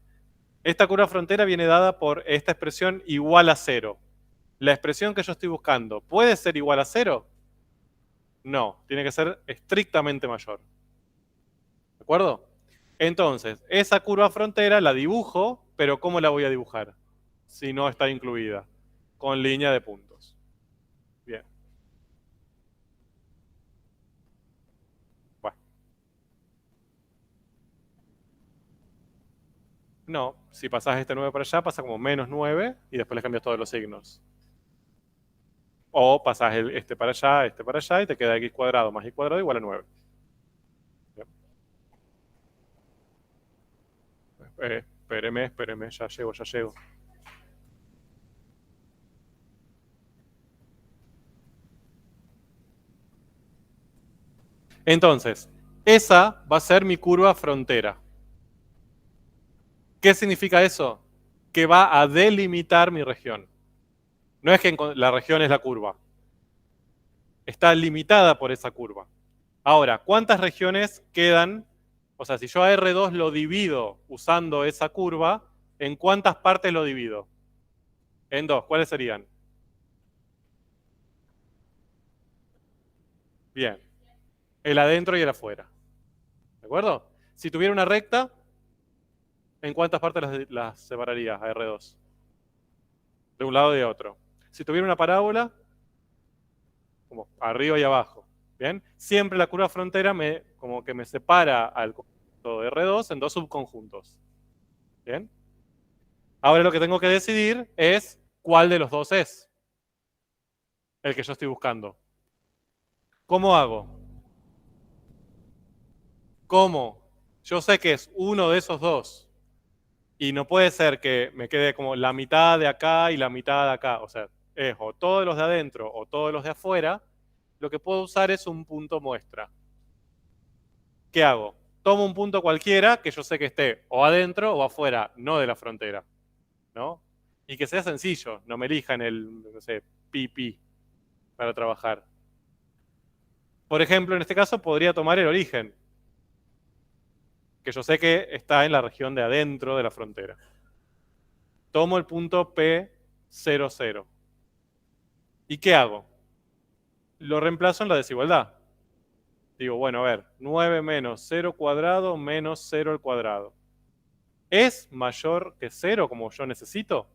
A: Esta curva frontera viene dada por esta expresión igual a 0. La expresión que yo estoy buscando, ¿puede ser igual a 0? No, tiene que ser estrictamente mayor. ¿De acuerdo? Entonces, esa curva frontera la dibujo, pero ¿cómo la voy a dibujar? Si no está incluida. Con línea de puntos. Bien. Bueno. No, si pasás este 9 para allá, pasa como -9 y después le cambias todos los signos. O pasás este para allá y te queda x cuadrado más y cuadrado igual a 9. Espéreme, ya llego. Entonces, esa va a ser mi curva frontera. ¿Qué significa eso? Que va a delimitar mi región. No es que la región es la curva. Está limitada por esa curva. Ahora, ¿cuántas regiones quedan? O sea, si yo a R2 lo divido usando esa curva, ¿en cuántas partes lo divido? En dos. ¿Cuáles serían? Bien. El adentro y el afuera. ¿De acuerdo? Si tuviera una recta, ¿en cuántas partes las separaría a R2? De un lado y de otro. Si tuviera una parábola, como arriba y abajo. ¿Bien? Siempre la curva frontera como que me separa al conjunto de R2 en dos subconjuntos. ¿Bien? Ahora lo que tengo que decidir es cuál de los dos es el que yo estoy buscando. ¿Cómo hago? ¿Cómo? Yo sé que es uno de esos dos. Y no puede ser que me quede como la mitad de acá y la mitad de acá. O sea, es o todos los de adentro o todos los de afuera. Lo que puedo usar es un punto muestra. ¿Qué hago? Tomo un punto cualquiera que yo sé que esté o adentro o afuera, no de la frontera. ¿No? Y que sea sencillo. No me elijan el, no sé, pi para trabajar. Por ejemplo, en este caso podría tomar el origen, que yo sé que está en la región de adentro de la frontera. Tomo el punto P00. ¿Y qué hago? Lo reemplazo en la desigualdad. Digo, bueno, a ver, 9 menos 0 cuadrado menos 0 al cuadrado. ¿Es mayor que 0 como yo necesito?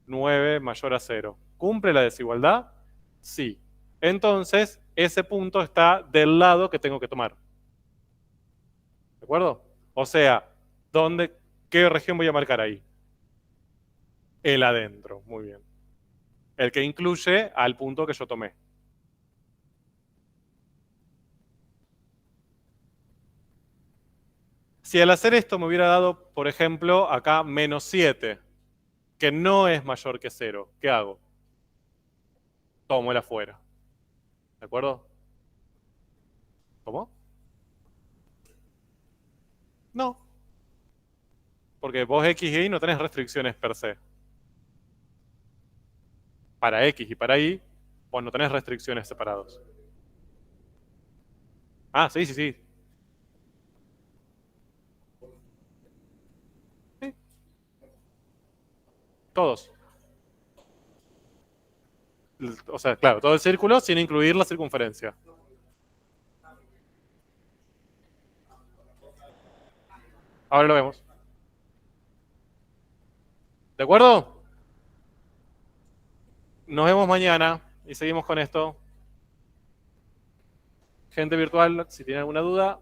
A: 9 mayor a 0. ¿Cumple la desigualdad? Sí. Entonces, ese punto está del lado que tengo que tomar. ¿De acuerdo? O sea, ¿qué región voy a marcar ahí? El adentro, muy bien. El que incluye al punto que yo tomé. Si al hacer esto me hubiera dado, por ejemplo, acá -7, que no es mayor que 0, ¿qué hago? Tomo el afuera. ¿De acuerdo? ¿Cómo? No, porque vos X y Y no tenés restricciones per se. Para X y para Y, vos no tenés restricciones separados. Ah, sí. Sí. Todos. O sea, claro, todo el círculo sin incluir la circunferencia. Ahora lo vemos. ¿De acuerdo? Nos vemos mañana y seguimos con esto. Gente virtual, si tienen alguna duda,